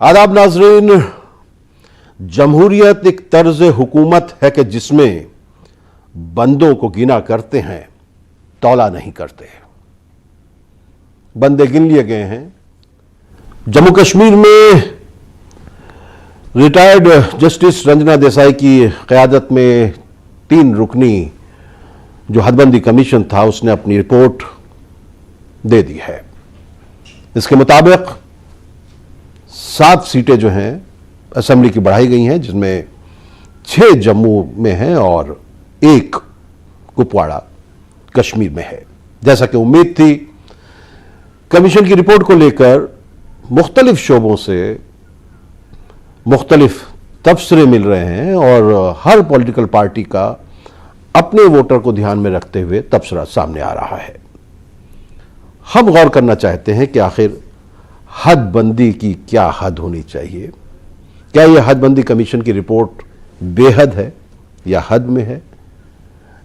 आदाब नाजरीन। जमहूरियत एक तर्ज हुकूमत है कि जिसमें बंदों को गिना करते हैं, तौला नहीं करते। बंदे गिन लिए गए हैं। जम्मू कश्मीर में रिटायर्ड जस्टिस रंजना देसाई की क़यादत में 3 रुकनी जो हदबंदी कमीशन था उसने अपनी रिपोर्ट दे दी है। इसके मुताबिक 7 सीटें जो हैं असेंबली की बढ़ाई गई हैं, जिसमें 6 जम्मू में हैं और 1 कुपवाड़ा कश्मीर में है। जैसा कि उम्मीद थी, कमीशन की रिपोर्ट को लेकर मुख्तलिफ शोबों से मुख्तलिफ तबसरे मिल रहे हैं और हर पॉलिटिकल पार्टी का अपने वोटर को ध्यान में रखते हुए तबसरा सामने आ रहा है। हम गौर करना चाहते हैं कि आखिर हदबंदी की क्या हद होनी चाहिए। क्या यह हदबंदी कमीशन की रिपोर्ट बेहद है या हद में है,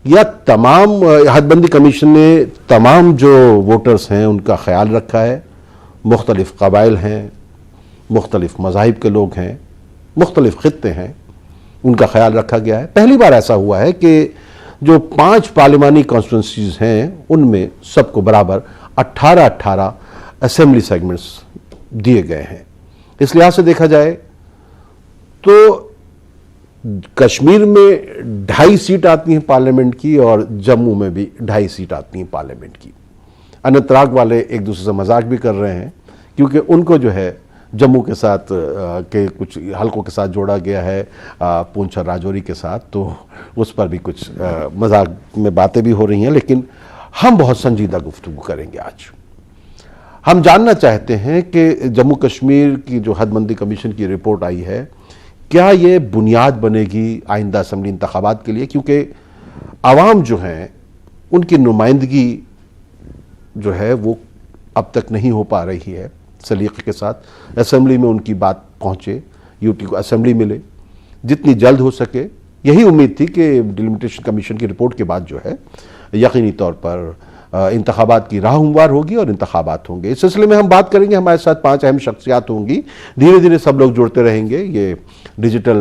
या तमाम हदबंदी कमीशन ने तमाम जो वोटर्स हैं उनका ख्याल रखा है। मुख्तलिफ कबाइल हैं, मुख्तलिफ मज़ाहिब के लोग हैं, मुख्तलिफ खित्ते हैं, उनका ख्याल रखा गया है। पहली बार ऐसा हुआ है कि जो 5 पार्लिमानी कॉन्स्टिट्यूंसीज हैं उनमें सबको बराबर 18 असेंबली सेगमेंट्स दिए गए हैं। इस लिहाज से देखा जाए तो कश्मीर में 2.5 सीट आती हैं पार्लियामेंट की और जम्मू में भी 2.5 सीट आती हैं पार्लियामेंट की। अनंतनाग वाले एक दूसरे से मजाक भी कर रहे हैं क्योंकि उनको जो है जम्मू के साथ के कुछ हलकों के साथ जोड़ा गया है, पूंछ और राजौरी के साथ, तो उस पर भी कुछ मजाक में बातें भी हो रही हैं। लेकिन हम बहुत संजीदा गुफ्तगू करेंगे आज। हम जानना चाहते हैं कि जम्मू कश्मीर की जो हदबंदी कमीशन की रिपोर्ट आई है, क्या ये बुनियाद बनेगी आइंदा असेंबली इंतखाबात के लिए, क्योंकि आवाम जो हैं उनकी नुमाइंदगी जो है वो अब तक नहीं हो पा रही है सलीके के साथ। असेंबली में उनकी बात पहुंचे, यूटी को असेंबली मिले जितनी जल्द हो सके। यही उम्मीद थी कि डिलिमिटेशन कमीशन की रिपोर्ट के बाद जो है यकीनी तौर पर इंतखाबात की राह हमवार होगी और इंतखाबात होंगे। इस सिलसिले में हम बात करेंगे। हमारे साथ 5 अहम शख्सियात होंगी। धीरे धीरे सब लोग जुड़ते रहेंगे। ये डिजिटल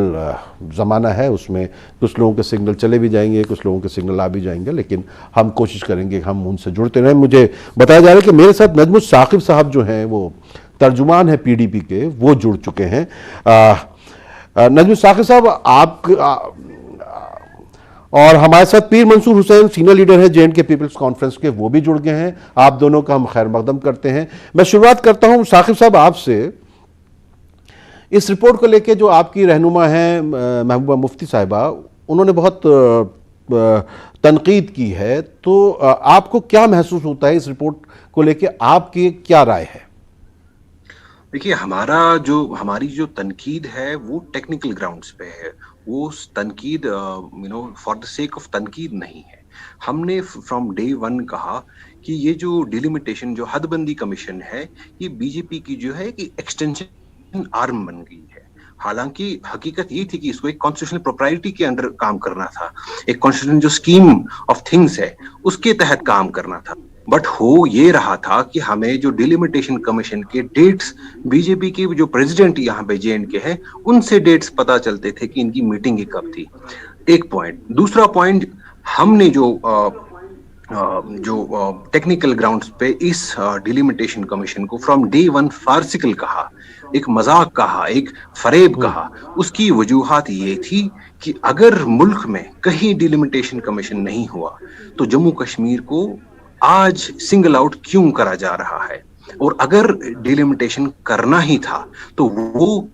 ज़माना है, उसमें कुछ लोगों के सिग्नल चले भी जाएंगे, कुछ लोगों के सिग्नल आ भी जाएंगे, लेकिन हम कोशिश करेंगे हम उनसे जुड़ते रहें। मुझे बताया जा रहा है कि मेरे साथ नजमुल साकिब साहब जो हैं वो तर्जुमान हैं पीडीपी के, वो जुड़ चुके हैं। नजमुल साकिब साहब आप और हमारे साथ पीर मंसूर हुसैन सीनियर लीडर है जे&के पीपल्स कॉन्फ्रेंस के, वो भी जुड़ गए हैं। आप दोनों का हम खैर मकदम करते हैं। मैं शुरुआत करता हूं साकिब साहब आपसे। इस रिपोर्ट को लेके जो आपकी रहनुमा हैं महबूबा मुफ्ती साहिबा, उन्होंने बहुत तनकीद की है, तो आपको क्या महसूस होता है इस रिपोर्ट को लेके, आपकी क्या राय है? देखिए, हमारी जो तनकीद है वो टेक्निकल ग्राउंड्स पे है। वो तनकीद फॉर द सेक ऑफ तनकीद नहीं है। हमने फ्रॉम डे 1 कहा कि ये जो डिलिमिटेशन, जो हदबंदी कमीशन है, ये बीजेपी की जो है कि एक्सटेंशन आर्म बन गई है। हालांकि हकीकत ये थी कि इसको एक कॉन्स्टिट्यूशनल प्रोप्राइटी के अंडर काम करना था, एक कॉन्स्टिट्यूशनल जो स्कीम ऑफ थिंग्स है उसके तहत काम करना था। बट हो ये रहा था कि हमें जो डिलिमिटेशन कमीशन के डेट्स, बीजेपी के जो प्रेसिडेंट यहाँ पे जे&के हैं, उनसे डेट्स पता चलते थे कि इनकी मीटिंग कब थी। एक पॉइंट। दूसरा पॉइंट, हमने जो टेक्निकल ग्राउंड्स पे इस डिलिमिटेशन कमीशन को फ्रॉम डे 1 फार्सिकल कहा, एक मजाक कहा, एक फरेब कहा। उसकी वजूहात ये थी कि अगर मुल्क में कहीं डिलिमिटेशन कमीशन नहीं हुआ तो जम्मू कश्मीर को आज सिंगल आउट क्यों करा जा रहा है, और अगर डिलिमिटेशन करना ही था तो वो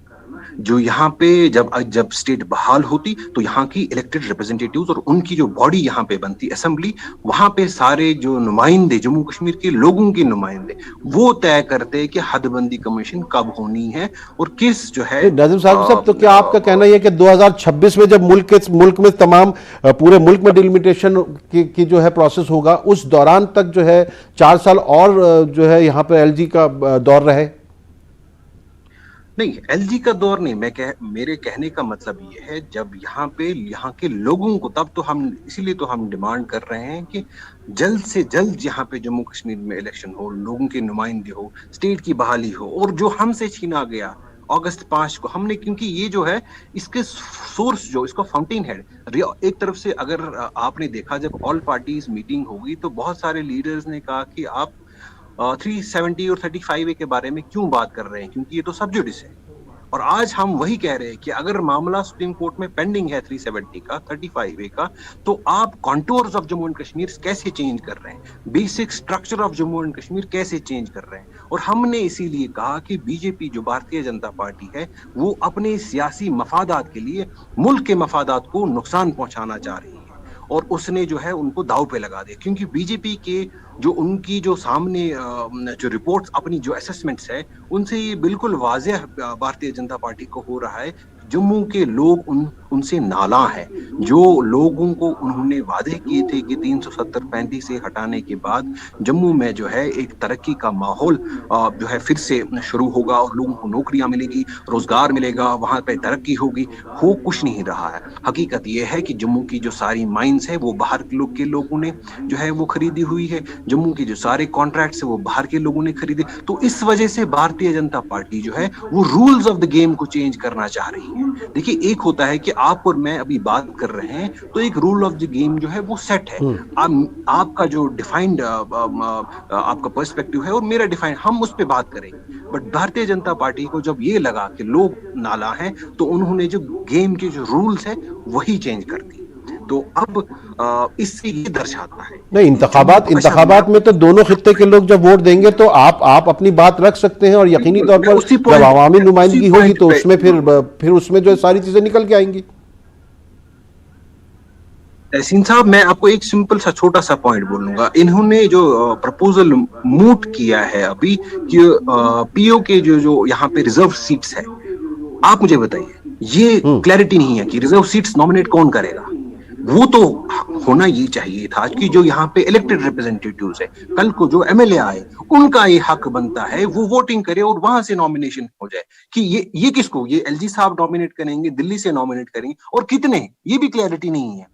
जो यहाँ पे जब स्टेट बहाल होती तो यहाँ की इलेक्टेड रिप्रेजेंटेटिव्स और उनकी जो बॉडी यहाँ पे बनती असेंबली, वहां पे सारे जो नुमाइंदे, जम्मू कश्मीर के लोगों के नुमाइंदे, वो तय करते कि हदबंदी कमीशन कब होनी है और किस जो है। नज़ीम साहब, तो क्या आपका कहना यह कि 2026 में जब मुल्क में तमाम पूरे मुल्क में डिलिमिटेशन की जो है प्रोसेस होगा, उस दौरान तक जो है 4 साल और जो है यहाँ पे एलजी का दौर रहे? नहीं, एलजी का दौर नहीं। मेरे कहने का मतलब ये है, जब यहाँ के लोगों को, तब तो हम इसीलिए तो हम डिमांड कर रहे हैं कि जल्द से जल्द यहाँ पे जम्मू कश्मीर में इलेक्शन हो, लोगों के नुमाइंदे हो, स्टेट की बहाली हो, और जो हमसे छीना गया अगस्त 5 को हमने, क्योंकि ये जो है इसके सोर्स जो इसका फाउंटेन हेड, एक तरफ से अगर आपने देखा जब ऑल पार्टीज मीटिंग होगी तो बहुत सारे लीडर्स ने कहा कि आप 370 और 35A के बारे में क्यों बात कर रहे हैं, क्योंकि ये तो सब जुडिस है। और आज हम वही कह रहे हैं कि अगर मामला सुप्रीम कोर्ट में पेंडिंग है 370 का, 35A का, तो आप contours of Jammu and Kashmir कैसे चेंज कर रहे हैं, basic structure of Jammu and Kashmir कैसे चेंज कर रहे हैं। और हमने इसीलिए कहा कि बीजेपी जो भारतीय जनता पार्टी है वो अपने सियासी मफादात के लिए मुल्क के मफादात को नुकसान पहुंचाना चाह रही है, और उसने जो है उनको दाव पे लगा दिया। क्योंकि बीजेपी के जो उनकी जो सामने जो रिपोर्ट्स, अपनी जो असेसमेंट्स है, उनसे ये बिल्कुल वाज़ेह भारतीय जनता पार्टी को हो रहा है जम्मू के लोग उनसे नाला है। जो लोगों को उन्होंने वादे किए थे कि 370-35 से हटाने के बाद जम्मू में जो है एक तरक्की का माहौल जो है फिर से शुरू होगा और लोगों को नौकरियां मिलेगी, रोजगार मिलेगा, वहां पे तरक्की होगी, हो कुछ नहीं रहा है। हकीकत यह है कि जम्मू की जो सारी माइंस है वो बाहर के लोगों ने जो है वो खरीदी हुई है, जम्मू के जो सारे कॉन्ट्रैक्ट्स है वो बाहर के लोगों ने खरीदे। तो इस वजह से भारतीय जनता पार्टी जो है वो रूल्स ऑफ द गेम को चेंज करना चाह रही है। देखिए, एक होता है कि आप और मैं अभी बात कर रहे हैं तो एक रूल ऑफ द गेम जो है वो सेट है। आपका जो डिफाइंड आपका पर्सपेक्टिव है और मेरा डिफाइंड, हम उस पर बात करेंगे। बट भारतीय जनता पार्टी को जब ये लगा कि लोग नाला हैं तो उन्होंने जो गेम के जो रूल्स है वही चेंज कर दिए। तो अब इससे ये दर्शाता है नहीं, इंतखाबात में तो दोनों खित्ते के लोग जब वोट देंगे तो आप अपनी बात रख सकते हैं, और यकीनी तौर पर जब अवामी नुमाइंदगी होगी तो उसमें फिर उसमें जो सारी चीजें निकल के आएंगी। तहसीन साहब, मैं आपको एक सिंपल सा छोटा सा पॉइंट बोलूंगा। इन्होंने जो प्रपोजल मूट किया है अभी कि पीओ के जो यहाँ पे रिजर्व सीट्स है, आप मुझे बताइए, ये क्लैरिटी नहीं है कि रिजर्व सीट्स नॉमिनेट कौन करेगा। वो तो होना ये चाहिए था कि जो यहाँ पे इलेक्टेड रिप्रेजेंटेटिव्स है, कल को जो एमएलए आए उनका ये हक बनता है वो वोटिंग करे और वहां से नॉमिनेशन हो जाए कि ये किसको, ये एलजी साहब नॉमिनेट करेंगे, दिल्ली से नॉमिनेट करेंगे, और कितने, ये भी क्लैरिटी नहीं है।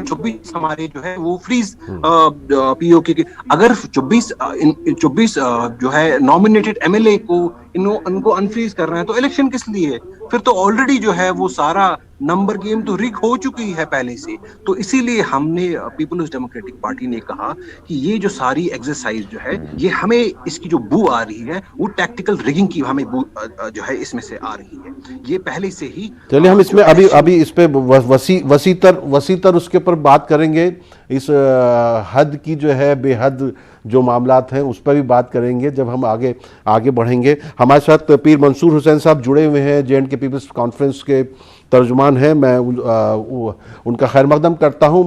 24 हमारे जो है वो फ्रीज पीओके के, अगर 24 जो है नॉमिनेटेड एमएलए को इनको अनफ्रीज कर रहे हैं तो इलेक्शन किस लिए? फिर तो ऑलरेडी जो है वो सारा नंबर गेम तो रिग हो चुकी है पहले से। तो इसीलिए हमने पीपल्स डेमोक्रेटिक पार्टी ने कहा कि ये जो सारी एक्सरसाइज जो है, ये हमें इसकी जो बू आ रही है वो टैक्टिकल रिगिंग की हमें बू जो है इसमें से आ रही है। ये पहले से ही, चलिए हम इसमें अभी इस पे वसीतर उसके ऊपर बात करेंगे। इस हद की जो है बेहद जो मामलात हैं उस पर भी बात करेंगे जब हम आगे बढ़ेंगे। हमारे साथ पीर मंसूर हुसैन साहब जुड़े हुए हैं, जे&के पीपल्स कॉन्फ्रेंस के तर्जुमान हैं। मैं उनका खैर मकदम करता हूं।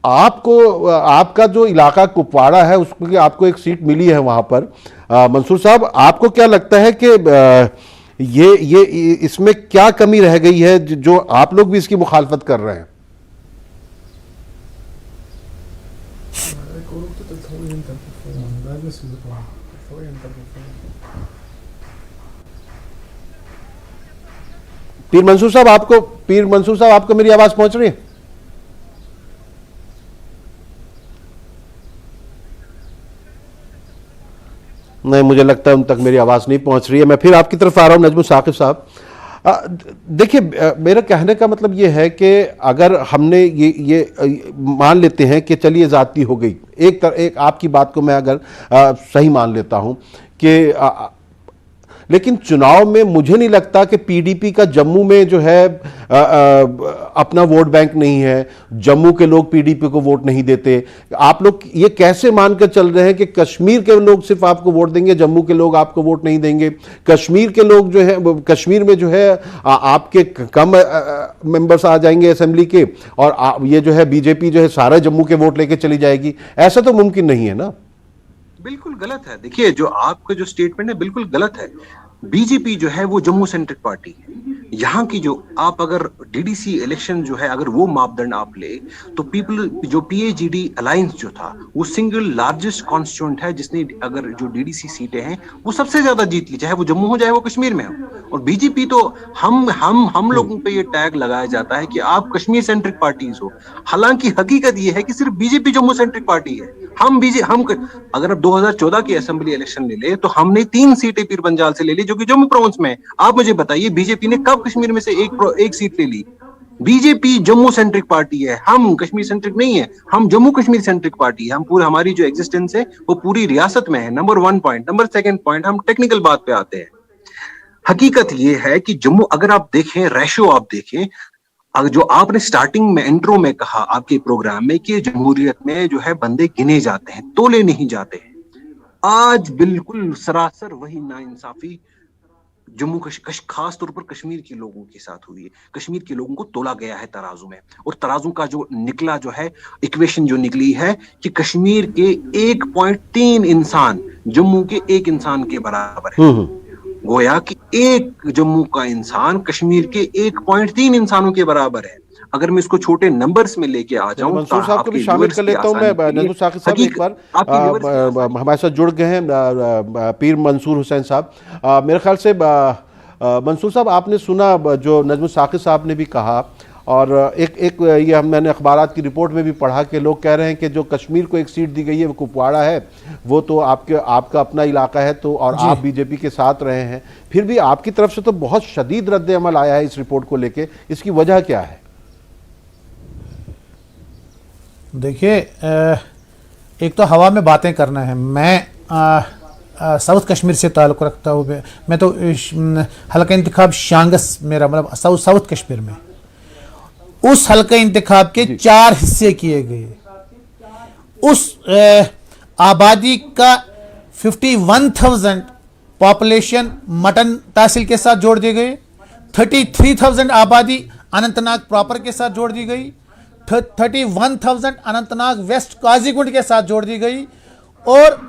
आपका जो इलाका कुपवाड़ा है उसकी आपको एक सीट मिली है वहां पर। मंसूर साहब, आपको क्या लगता है कि ये इसमें क्या कमी रह गई है जो आप लोग भी इसकी मुखालफत कर रहे हैं? पीर मंसूर साहब आपको मेरी आवाज पहुंच रही है? नहीं, मुझे लगता है उन तक मेरी आवाज नहीं पहुंच रही है। मैं फिर आपकी तरफ आ रहा हूं, नजमुल साकिब साहब। देखिए, मेरा कहने का मतलब ये है कि अगर हमने ये मान लेते हैं कि चलिए ज़्यादती हो गई, एक आपकी बात को मैं अगर सही मान लेता हूं कि लेकिन चुनाव में मुझे नहीं लगता कि पीडीपी का जम्मू में जो है अपना वोट बैंक नहीं है, जम्मू के लोग पीडीपी को वोट नहीं देते। आप लोग ये कैसे मानकर चल रहे हैं कि कश्मीर के लोग सिर्फ आपको वोट देंगे, जम्मू के लोग आपको वोट नहीं देंगे? कश्मीर के लोग जो है, कश्मीर में जो है आपके कम मेंबर्स आ जाएंगे असेंबली के, और ये जो है बीजेपी जो है सारा जम्मू के वोट लेके चली जाएगी। ऐसा तो मुमकिन नहीं है ना? बिल्कुल गलत है। देखिए, जो आपका जो स्टेटमेंट है बिल्कुल गलत है। बीजेपी जो है वो जम्मू सेंट्रिक पार्टी है। यहाँ की जो आप अगर डीडीसी इलेक्शन जो है अगर वो मापदंड आप ले तो जो पीएजीडी अलायंस जो था वो सिंगल लार्जेस्ट कॉन्स्टिट्यूएंट है, जिसने अगर जो डीडीसी सीटें हैं वो सबसे ज्यादा जीत ली, चाहे वो जम्मू हो चाहे वो कश्मीर में हो। और बीजेपी तो हम लोगों पे ये टैग लगाया जाता है कि आप कश्मीर सेंट्रिक पार्टीज हो। हालांकि हकीकत ये है कि सिर्फ बीजेपी जम्मू सेंट्रिक पार्टी है हम अगर आप 2014 की असेंबली इलेक्शन ले ले तो हमने 3 सीटें पीर पंजाल से ले ली, जो कि जम्मू प्रोविंस में है। आप मुझे बताइए बीजेपी ने कब कश्मीर में से एक सीट ले ली? बीजेपी जम्मू सेंट्रिक पार्टी है, हम कश्मीर सेंट्रिक नहीं है, हम जम्मू कश्मीर सेंट्रिक पार्टी है। हम पूरे, हमारी जो एग्जिस्टेंस है वो पूरी रियासत में है। Number 1 point. नंबर 2 पॉइंट, हम टेक्निकल बात पे आते हैं। हकीकत ये है कि जम्मू, अगर आप देखें रेशो, आप देखें, अगर जो आपने स्टार्टिंग में इंट्रो में कहा आपके प्रोग्राम में कि जमहूरियत में जो है बंदे गिने जाते हैं, तोले नहीं जाते हैं, आज बिल्कुल सरासर वही नाइंसाफी जम्मू खास तौर पर कश्मीर के लोगों के साथ हुई है। कश्मीर के लोगों को तोला गया है तराजू में, और तराजू का जो निकला जो है इक्वेशन जो निकली है कि कश्मीर के 1.3 इंसान जम्मू के 1 इंसान के बराबर है। गोया कि एक जम्मू का इंसान कश्मीर के 1.3 इंसानों के बराबर है। अगर मैं इसको छोटे नंबर्स में लेके आ जाऊं, मंसूर साहब को भी शामिल कर लेता हूं मैं। नजमुल साकिब साहब एक बार हमारे साथ जुड़ गए हैं, पीर मंसूर हुसैन साहब। मेरे ख्याल से मंसूर साहब, आपने सुना जो नजमुल साकिब साहब ने भी कहा, और एक ये मैंने अखबारात की रिपोर्ट में भी पढ़ा कि लोग कह रहे हैं कि जो कश्मीर को एक सीट दी गई है वो कुपवाड़ा है, वो तो आपका अपना इलाका है, तो और आप बीजेपी के साथ रहे हैं, फिर भी आपकी तरफ से तो बहुत शदीद रद्द अमल आया है इस रिपोर्ट को लेके, इसकी वजह क्या है? देखिए, एक तो हवा में बातें करना है। मैं साउथ कश्मीर से ताल्लुक़ रखता हूँ। मैं तो हल्का इंतखाब शांगस मेरा, मतलब साउथ कश्मीर में उस हल्का इंतखाब के 4 हिस्से किए गए। उस आबादी का 51,000 पॉपुलेशन मटन तहसील के साथ जोड़ दी गई, 33,000 आबादी अनंतनाग प्रॉपर के साथ जोड़ दी गई, 31,000 अनंतनाग वेस्ट काजीगुंड के साथ जोड़ दी गई, और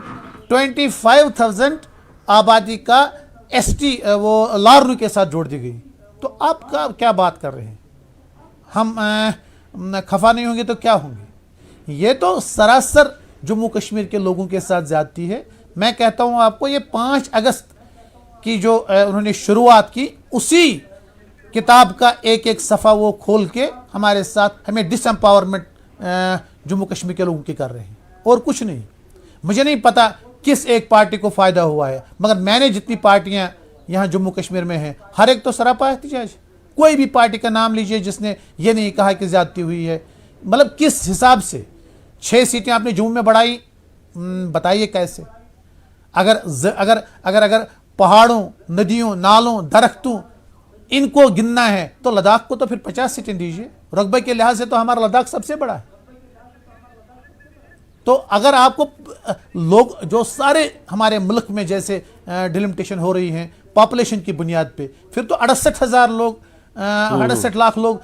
25,000 आबादी का एसटी वो लारनू के साथ जोड़ दी गई। तो आप क्या बात कर रहे हैं? हम खफा नहीं होंगे तो क्या होंगे? ये तो सरासर जम्मू कश्मीर के लोगों के साथ ज्यादती है। मैं कहता हूं आपको, ये 5 अगस्त की जो उन्होंने शुरुआत की, उसी किताब का एक एक सफ़ा वो खोल के हमारे साथ हमें डिसएम्पावरमेंट जम्मू कश्मीर के लोगों की कर रहे हैं, और कुछ नहीं। मुझे नहीं पता किस एक पार्टी को फ़ायदा हुआ है, मगर मैंने जितनी पार्टियां यहाँ जम्मू कश्मीर में हैं, हर एक तो सरापा एहतिजाज। कोई भी पार्टी का नाम लीजिए जिसने ये नहीं कहा कि ज्यादती हुई है। मतलब किस हिसाब से 6 सीटें आपने जम्मू में बढ़ाई, बताइए कैसे? अगर पहाड़ों, नदियों, नालों, दरख्तों इनको गिनना है तो लद्दाख को तो फिर 50 सीटें दीजिए। रकबे के लिहाज से तो हमारा लद्दाख सबसे बड़ा है। तो अगर आपको लोग जो सारे हमारे मुल्क में जैसे डिलिमिटेशन हो रही है पॉपुलेशन की बुनियाद पे, फिर तो 68,000 लोग 68 लाख लोग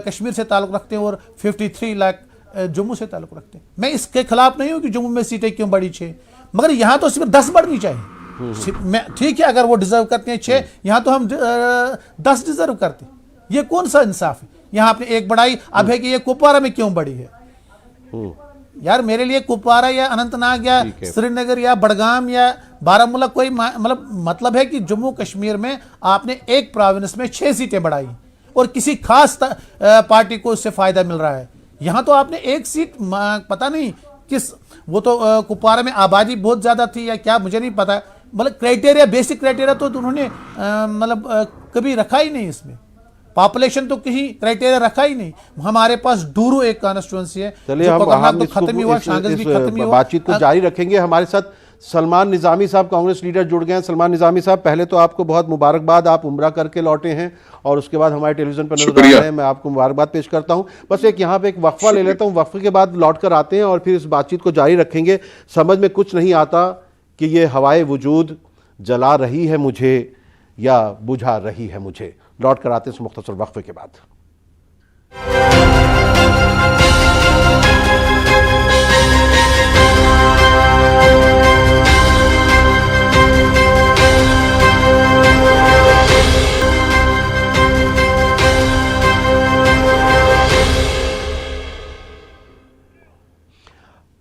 कश्मीर से ताल्लुक़ रखते हैं और 53 लाख जम्मू से ताल्लुक़ रखते हैं। मैं इसके खिलाफ नहीं हूँ कि जम्मू में सीटें क्यों बढ़ी 6, मगर यहाँ तो सिर्फ 10 बढ़नी चाहिए। मैं ठीक है, अगर वो डिजर्व करते हैं 6, यहाँ तो हम 10 डिजर्व करते हैं। ये कौन सा इंसाफ है? यहाँ आपने 1 बढ़ाई, अब है कि ये कुपवाड़ा में क्यों बढ़ी है? यार मेरे लिए कुपवाड़ा या अनंतनाग या श्रीनगर या बड़गाम या बारामूला कोई मतलब है कि जम्मू कश्मीर में आपने एक प्रोविंस में 6 सीटें बढ़ाई और किसी खास पार्टी को इससे फायदा मिल रहा है। यहाँ तो आपने 1 सीट, पता नहीं किस, वो तो कुपवाड़ा में आबादी बहुत ज्यादा थी या क्या, मुझे नहीं पता। मतलब क्राइटेरिया, बेसिक क्राइटेरिया तो उन्होंने कभी रखा ही नहीं। इसमें पॉपुलेशन तो कहीं क्राइटेरिया रखा ही नहीं। हमारे पास डूरू एक कॉन्स्टिट्यूंसी है, चलिए हम तो खत्म हुआ, शांगस भी खत्म हुआ। बातचीत को जारी रखेंगे। हमारे साथ सलमान निजामी साहब, कांग्रेस लीडर, जुड़ गए हैं। सलमान निजामी साहब, पहले तो आपको बहुत मुबारकबाद, आप उम्रा करके लौटे हैं और उसके बाद हमारे टेलीविजन पर नजर आ रहे हैं। मैं आपको मुबारकबाद पेश करता हूं। बस एक यहाँ पे एक वक्फा ले लेता हूं, वक्फे के बाद लौट कर आते हैं और फिर इस बातचीत को जारी रखेंगे। समझ में कुछ नहीं आता कि ये हवाए वजूद जला रही है मुझे या बुझा रही है मुझे। लौट कर आते हैं इस मुख्तसर वक्फे के बाद।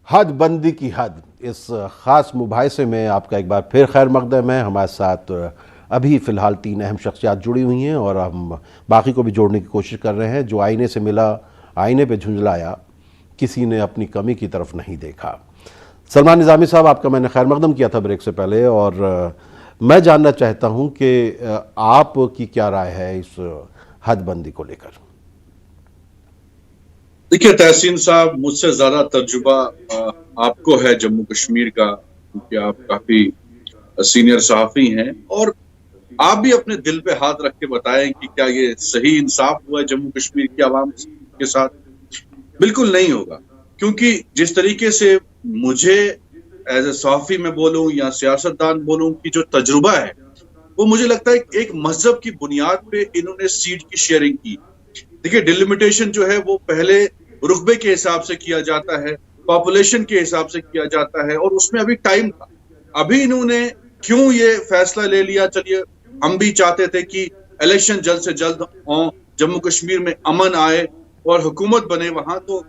हद बंदी की हद, इस ख़ास मुबाहिसे में आपका एक बार फिर खैर मकदम है। हमारे साथ अभी फ़िलहाल 3 अहम शख्सियात जुड़ी हुई हैं और हम बाकी को भी जोड़ने की कोशिश कर रहे हैं। जो आईने से मिला, आईने पे झुंझलाया, किसी ने अपनी कमी की तरफ नहीं देखा। सलमान निज़ामी साहब, आपका मैंने खैर मकदम किया था ब्रेक से पहले, और मैं जानना चाहता हूं कि आपकी क्या राय है इस हदबंदी को लेकर। देखिए तहसीन साहब, मुझसे ज्यादा तजुर्बा आपको है जम्मू कश्मीर का, क्योंकि आप काफी सीनियर सहाफी हैं, और आप भी अपने दिल पे हाथ रख के बताएं कि क्या ये सही इंसाफ हुआ है जम्मू कश्मीर की आवाम के साथ। बिल्कुल नहीं होगा, क्योंकि जिस तरीके से मुझे एज ए सहाफी में बोलूं या सियासतदान बोलूं कि जो तजुर्बा है, वो मुझे लगता है एक मजहब की बुनियाद पे इन्होंने सीट की शेयरिंग की। देखिए डिलिमिटेशन जो है वो पहले रुतबे के हिसाब से किया जाता है, पॉपुलेशन के हिसाब से किया जाता है, और उसमें अभी टाइम था। अभी इन्होंने क्यों ये फैसला ले लिया? चलिए, हम भी चाहते थे कि इलेक्शन जल्द से जल्द हो, जम्मू कश्मीर में अमन आए और हुकूमत बने वहां, तो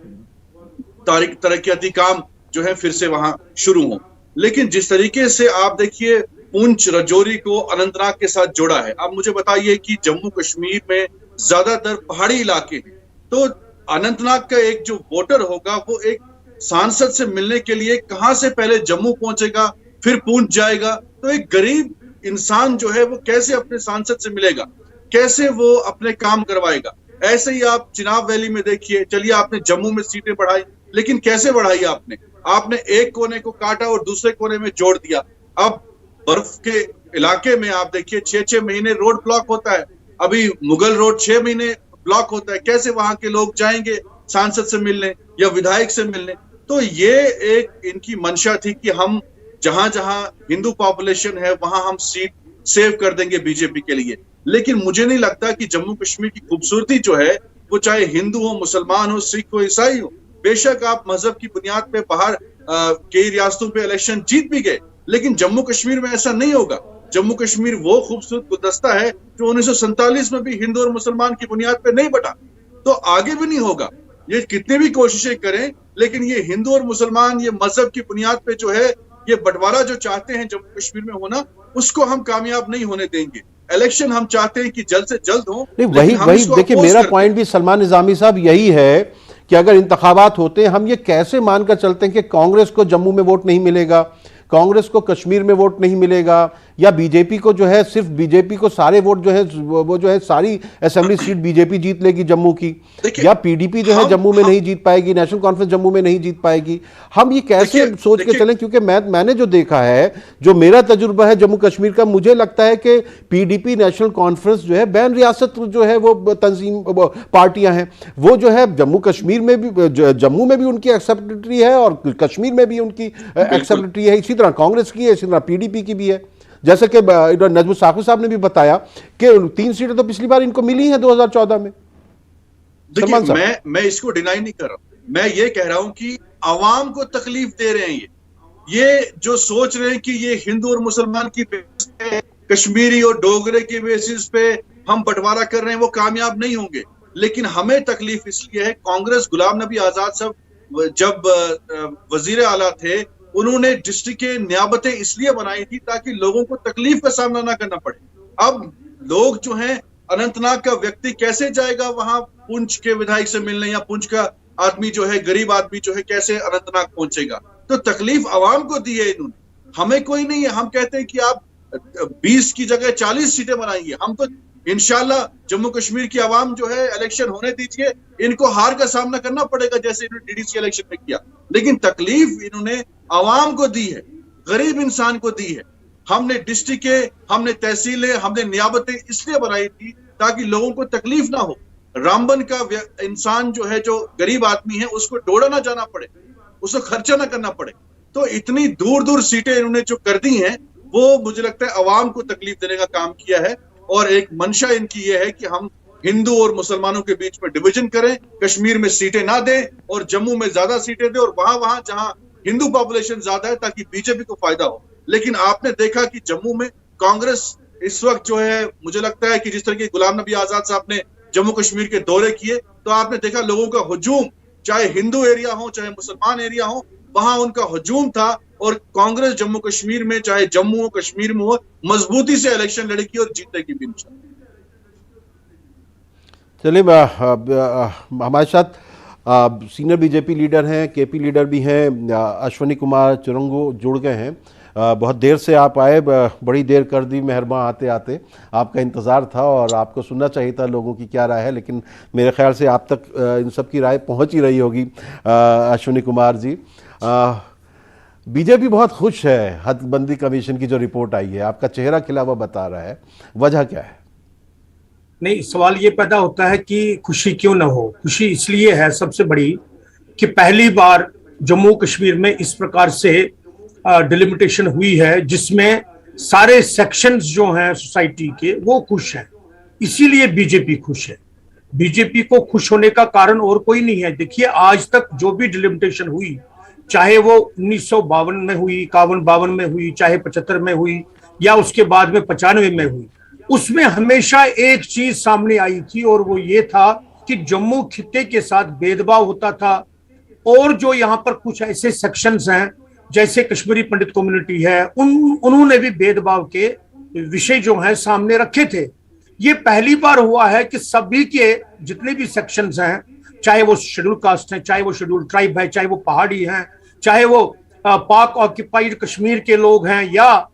तरक्याती काम जो है फिर से वहां शुरू हो। लेकिन जिस तरीके से आप देखिए पुंछ राजौरी को अनंतनाग के साथ जोड़ा है, आप मुझे बताइए कि जम्मू कश्मीर में ज्यादातर पहाड़ी इलाके हैं, तो अनंतनाग का एक जो वोटर होगा वो एक सांसद से मिलने के लिए कहां से पहले जम्मू पहुंचेगा, फिर पुंछ जाएगा। तो एक गरीब इंसान जो है वो कैसे अपने सांसद से मिलेगा, कैसे वो अपने काम करवाएगा? ऐसे ही आप चिनाब वैली में देखिए, चलिए आपने जम्मू में सीटें बढ़ाई, लेकिन कैसे बढ़ाई? आपने एक कोने को काटा और दूसरे कोने में जोड़ दिया। अब बर्फ के इलाके में आप देखिए 6-6 महीने रोड ब्लॉक होता है, अभी मुगल रोड 6 महीने ब्लॉक होता है। कैसे वहां के लोग जाएंगे सांसद से मिलने या विधायक से मिलने? तो ये एक इनकी मंशा थी कि हम जहां जहां हिंदू पॉपुलेशन है वहां हम सीट सेव कर देंगे बीजेपी के लिए। लेकिन मुझे नहीं लगता कि जम्मू कश्मीर की खूबसूरती जो है वो चाहे हिंदू हो, मुसलमान हो, सिख हो, ईसाई हो, बेशक आप मजहब की बुनियाद पे बाहर कई रियासतों पे इलेक्शन जीत भी गए, लेकिन जम्मू कश्मीर में ऐसा नहीं होगा। जम्मू कश्मीर वो खूबसूरत गुलदस्ता है जो 1947 में भी हिंदू और मुसलमान की बुनियाद पे नहीं बटा, तो आगे भी नहीं होगा। ये कितनी भी कोशिशें करें, लेकिन ये हिंदू और मुसलमान, ये मजहब की बुनियाद पे जो है ये बंटवारा जो चाहते हैं जम्मू कश्मीर में होना, उसको हम कामयाब नहीं होने देंगे। इलेक्शन हम चाहते हैं कि जल्द से जल्द हो। वही देखिए, मेरा पॉइंट भी सलमान निजामी साहब यही है कि अगर इंतखाबात होते हैं, हम ये कैसे मानकर चलते हैं कि कांग्रेस को जम्मू में वोट नहीं मिलेगा, कांग्रेस को कश्मीर में वोट नहीं मिलेगा, या बीजेपी को जो है सिर्फ बीजेपी को सारे वोट जो है वो जो है सारी असेंबली सीट बीजेपी जीत लेगी जम्मू की, या पीडीपी जो है जम्मू में नहीं जीत पाएगी, नेशनल कॉन्फ्रेंस जम्मू में नहीं जीत पाएगी। हम ये कैसे सोच के चलें? क्योंकि मैंने जो देखा है, जो मेरा तजुर्बा है जम्मू कश्मीर का, मुझे लगता है कि पीडीपी, नेशनल कॉन्फ्रेंस जो है बैन रियासत जो है वो तंजीम पार्टियां हैं, वो जो है जम्मू कश्मीर में भी, जम्मू में भी उनकी एक्सेप्टेटरी है और कश्मीर में भी उनकी एक्सेप्टेटरी है। इसी तरह कांग्रेस की है, इसी तरह पीडीपी की भी है। जैसे कि नजमुल साकिब साहब ने भी बताया कि 3 सीटें तो पिछली बार इनको मिली हैं 2014 में। देखिए, मैं इसको डिनाई नहीं कर रहा, मैं ये कह रहा हूं कि आवाम को तकलीफ दे रहे हैं। ये जो सोच रहे हैं कि ये हिंदू और मुसलमान की बेसिस पे, कश्मीरी और डोगरे की बेसिस पे हम बंटवारा कर रहे हैं, वो कामयाब नहीं होंगे। लेकिन हमें तकलीफ इसलिए है, कांग्रेस, गुलाम नबी आजाद साहब जब वजीर आला थे, उन्होंने डिस्ट्रिक्ट के नियाबतें इसलिए बनाई थी ताकि लोगों को तकलीफ का सामना ना करना पड़े। अब लोग जो हैं, अनंतनाग का व्यक्ति कैसे जाएगा वहां पुंछ के विधायक से मिलने, या पुंछ का आदमी जो है, गरीब आदमी जो है, कैसे अनंतनाग पहुंचेगा? तो तकलीफ आवाम को दी है इन्होंने, हमें कोई नहीं है। हम कहते हैं कि आप 20 की जगह 40 सीटें बनाइए, हम तो इंशाल्लाह जम्मू कश्मीर की आवाम जो है इलेक्शन होने दीजिए, इनको हार का सामना करना पड़ेगा जैसे इन्होंने डीडीसी इलेक्शन में किया। लेकिन तकलीफ इन्होंने आवाम को दी है, गरीब इंसान को दी है। हमने डिस्ट्रिक्ट, हमने तहसीलें, हमने नियाबतें इसलिए बनाई थी ताकि लोगों को तकलीफ ना हो। रामबन का इंसान जो है, जो गरीब आदमी है, उसको डोड़ा ना जाना पड़े, उसको खर्चा ना करना पड़े। तो इतनी दूर दूर सीटें इन्होंने जो कर दी हैं, वो मुझे लगता है आवाम को तकलीफ देने का काम किया है। और एक मंशा इनकी ये है कि हम हिंदू और मुसलमानों के बीच में डिवीजन करें, कश्मीर में सीटें ना दें और जम्मू में ज्यादा सीटें दें, और वहां जहां हिंदू पॉपुलेशन ज्यादा है ताकि बीजेपी को फायदा हो। लेकिन आपने देखा कि जम्मू में कांग्रेस इस वक्त जो है, मुझे लगता है कि जिस तरह के गुलाम नबी आजाद साहब ने जम्मू कश्मीर के दौरे किए, तो आपने देखा लोगों का हुजूम, चाहे हिंदू एरिया हो चाहे मुसलमान एरिया हो, वहां उनका हुजूम था। और कांग्रेस जम्मू कश्मीर में, चाहे जम्मू हो कश्मीर में हो, मजबूती से इलेक्शन लड़ेगी और जीतेगी भी इंशाल्लाह। चलिए, हमारे साथ सीनियर बीजेपी लीडर हैं, केपी लीडर भी हैं, अश्वनी कुमार चुरंगू जुड़ गए हैं। बहुत देर से आप आए, बड़ी देर कर दी मेहरबान आते आते। आपका इंतज़ार था और आपको सुनना चाहिए था लोगों की क्या राय है, लेकिन मेरे ख्याल से आप तक इन सब की राय पहुंच ही रही होगी। अश्वनी कुमार जी, बीजेपी बहुत खुश है हदबंदी कमीशन की जो रिपोर्ट आई है, आपका चेहरा खिला हुआ बता रहा है, वजह क्या है? नहीं, सवाल ये पैदा होता है कि खुशी क्यों ना हो। खुशी इसलिए है सबसे बड़ी कि पहली बार जम्मू कश्मीर में इस प्रकार से डिलिमिटेशन हुई है जिसमें सारे सेक्शंस जो हैं सोसाइटी के वो खुश हैं, इसीलिए बीजेपी खुश है। बीजेपी को खुश होने का कारण और कोई नहीं है। देखिए, आज तक जो भी डिलिमिटेशन हुई, चाहे वो 1952 में हुई, 51-52 में हुई, चाहे 75 में हुई या उसके बाद में 95 में हुई, उसमें हमेशा एक चीज सामने आई थी और वो ये था कि जम्मू खित्ते के साथ भेदभाव होता था। और जो यहाँ पर कुछ ऐसे सेक्शंस हैं जैसे कश्मीरी पंडित कम्युनिटी है, उन्होंने भी भेदभाव के विषय जो हैं सामने रखे थे। ये पहली बार हुआ है कि सभी के जितने भी सेक्शंस हैं, चाहे वो शेड्यूल कास्ट हैं, चाहे वो शेड्यूल ट्राइब है, चाहे वो पहाड़ी हैं, चाहे वो पाक ऑक्यूपाइड कश्मीर के लोग हैं या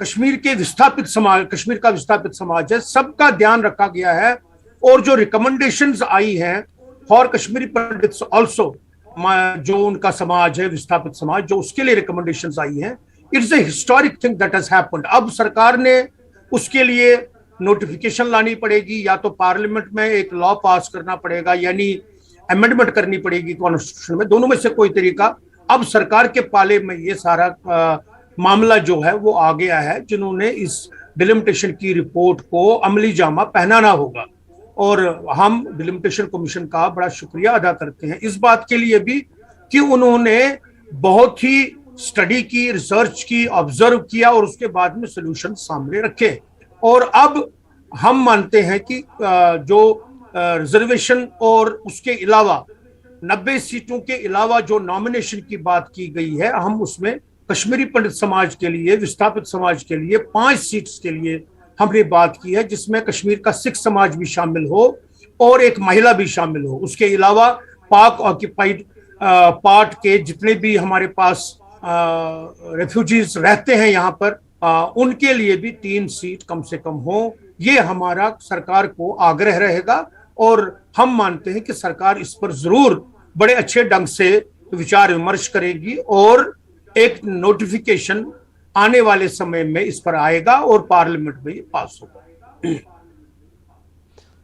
कश्मीर के विस्थापित समाज, कश्मीर का विस्थापित समाज है, सबका ध्यान रखा गया है। और जो रिकमेंडेशंस आई हैं फॉर कश्मीरी पंडित्स ऑल्सो, जो उनका समाज है विस्थापित समाज, जो उसके लिए रिकमेंडेशंस आई हैं, it's a historic thing that has happened. अब सरकार ने उसके लिए नोटिफिकेशन लानी पड़ेगी, या तो पार्लियामेंट में एक लॉ पास करना पड़ेगा, यानी अमेंडमेंट करनी पड़ेगी कॉन्स्टिट्यूशन में, दोनों में से कोई तरीका। अब सरकार के पाले में ये सारा मामला जो है वो आ गया है, जिन्होंने इस डिलिमिटेशन की रिपोर्ट को अमली जामा पहनाना होगा। और हम डिलिमिटेशन कमीशन का बड़ा शुक्रिया अदा करते हैं इस बात के लिए भी कि उन्होंने बहुत ही स्टडी की, रिसर्च की, ऑब्जर्व किया और उसके बाद में सोल्यूशन सामने रखे। और अब हम मानते हैं कि जो रिजर्वेशन और उसके अलावा 90 सीटों के अलावा जो नॉमिनेशन की बात की गई है, हम उसमें कश्मीरी पंडित समाज के लिए, विस्थापित समाज के लिए 5 सीट्स के लिए हमने बात की है, जिसमें कश्मीर का सिख समाज भी शामिल हो और एक महिला भी शामिल हो। उसके अलावा पाक ऑक्यूपाइड पार्ट के जितने भी हमारे पास रेफ्यूजीज रहते हैं यहाँ पर, उनके लिए भी 3 सीट कम से कम हो। ये हमारा सरकार को आग्रह रहेगा और हम मानते हैं कि सरकार इस पर जरूर बड़े अच्छे ढंग से विचार विमर्श करेगी और एक नोटिफिकेशन आने वाले समय में इस पर आएगा और पार्लियामेंट में पास होगा।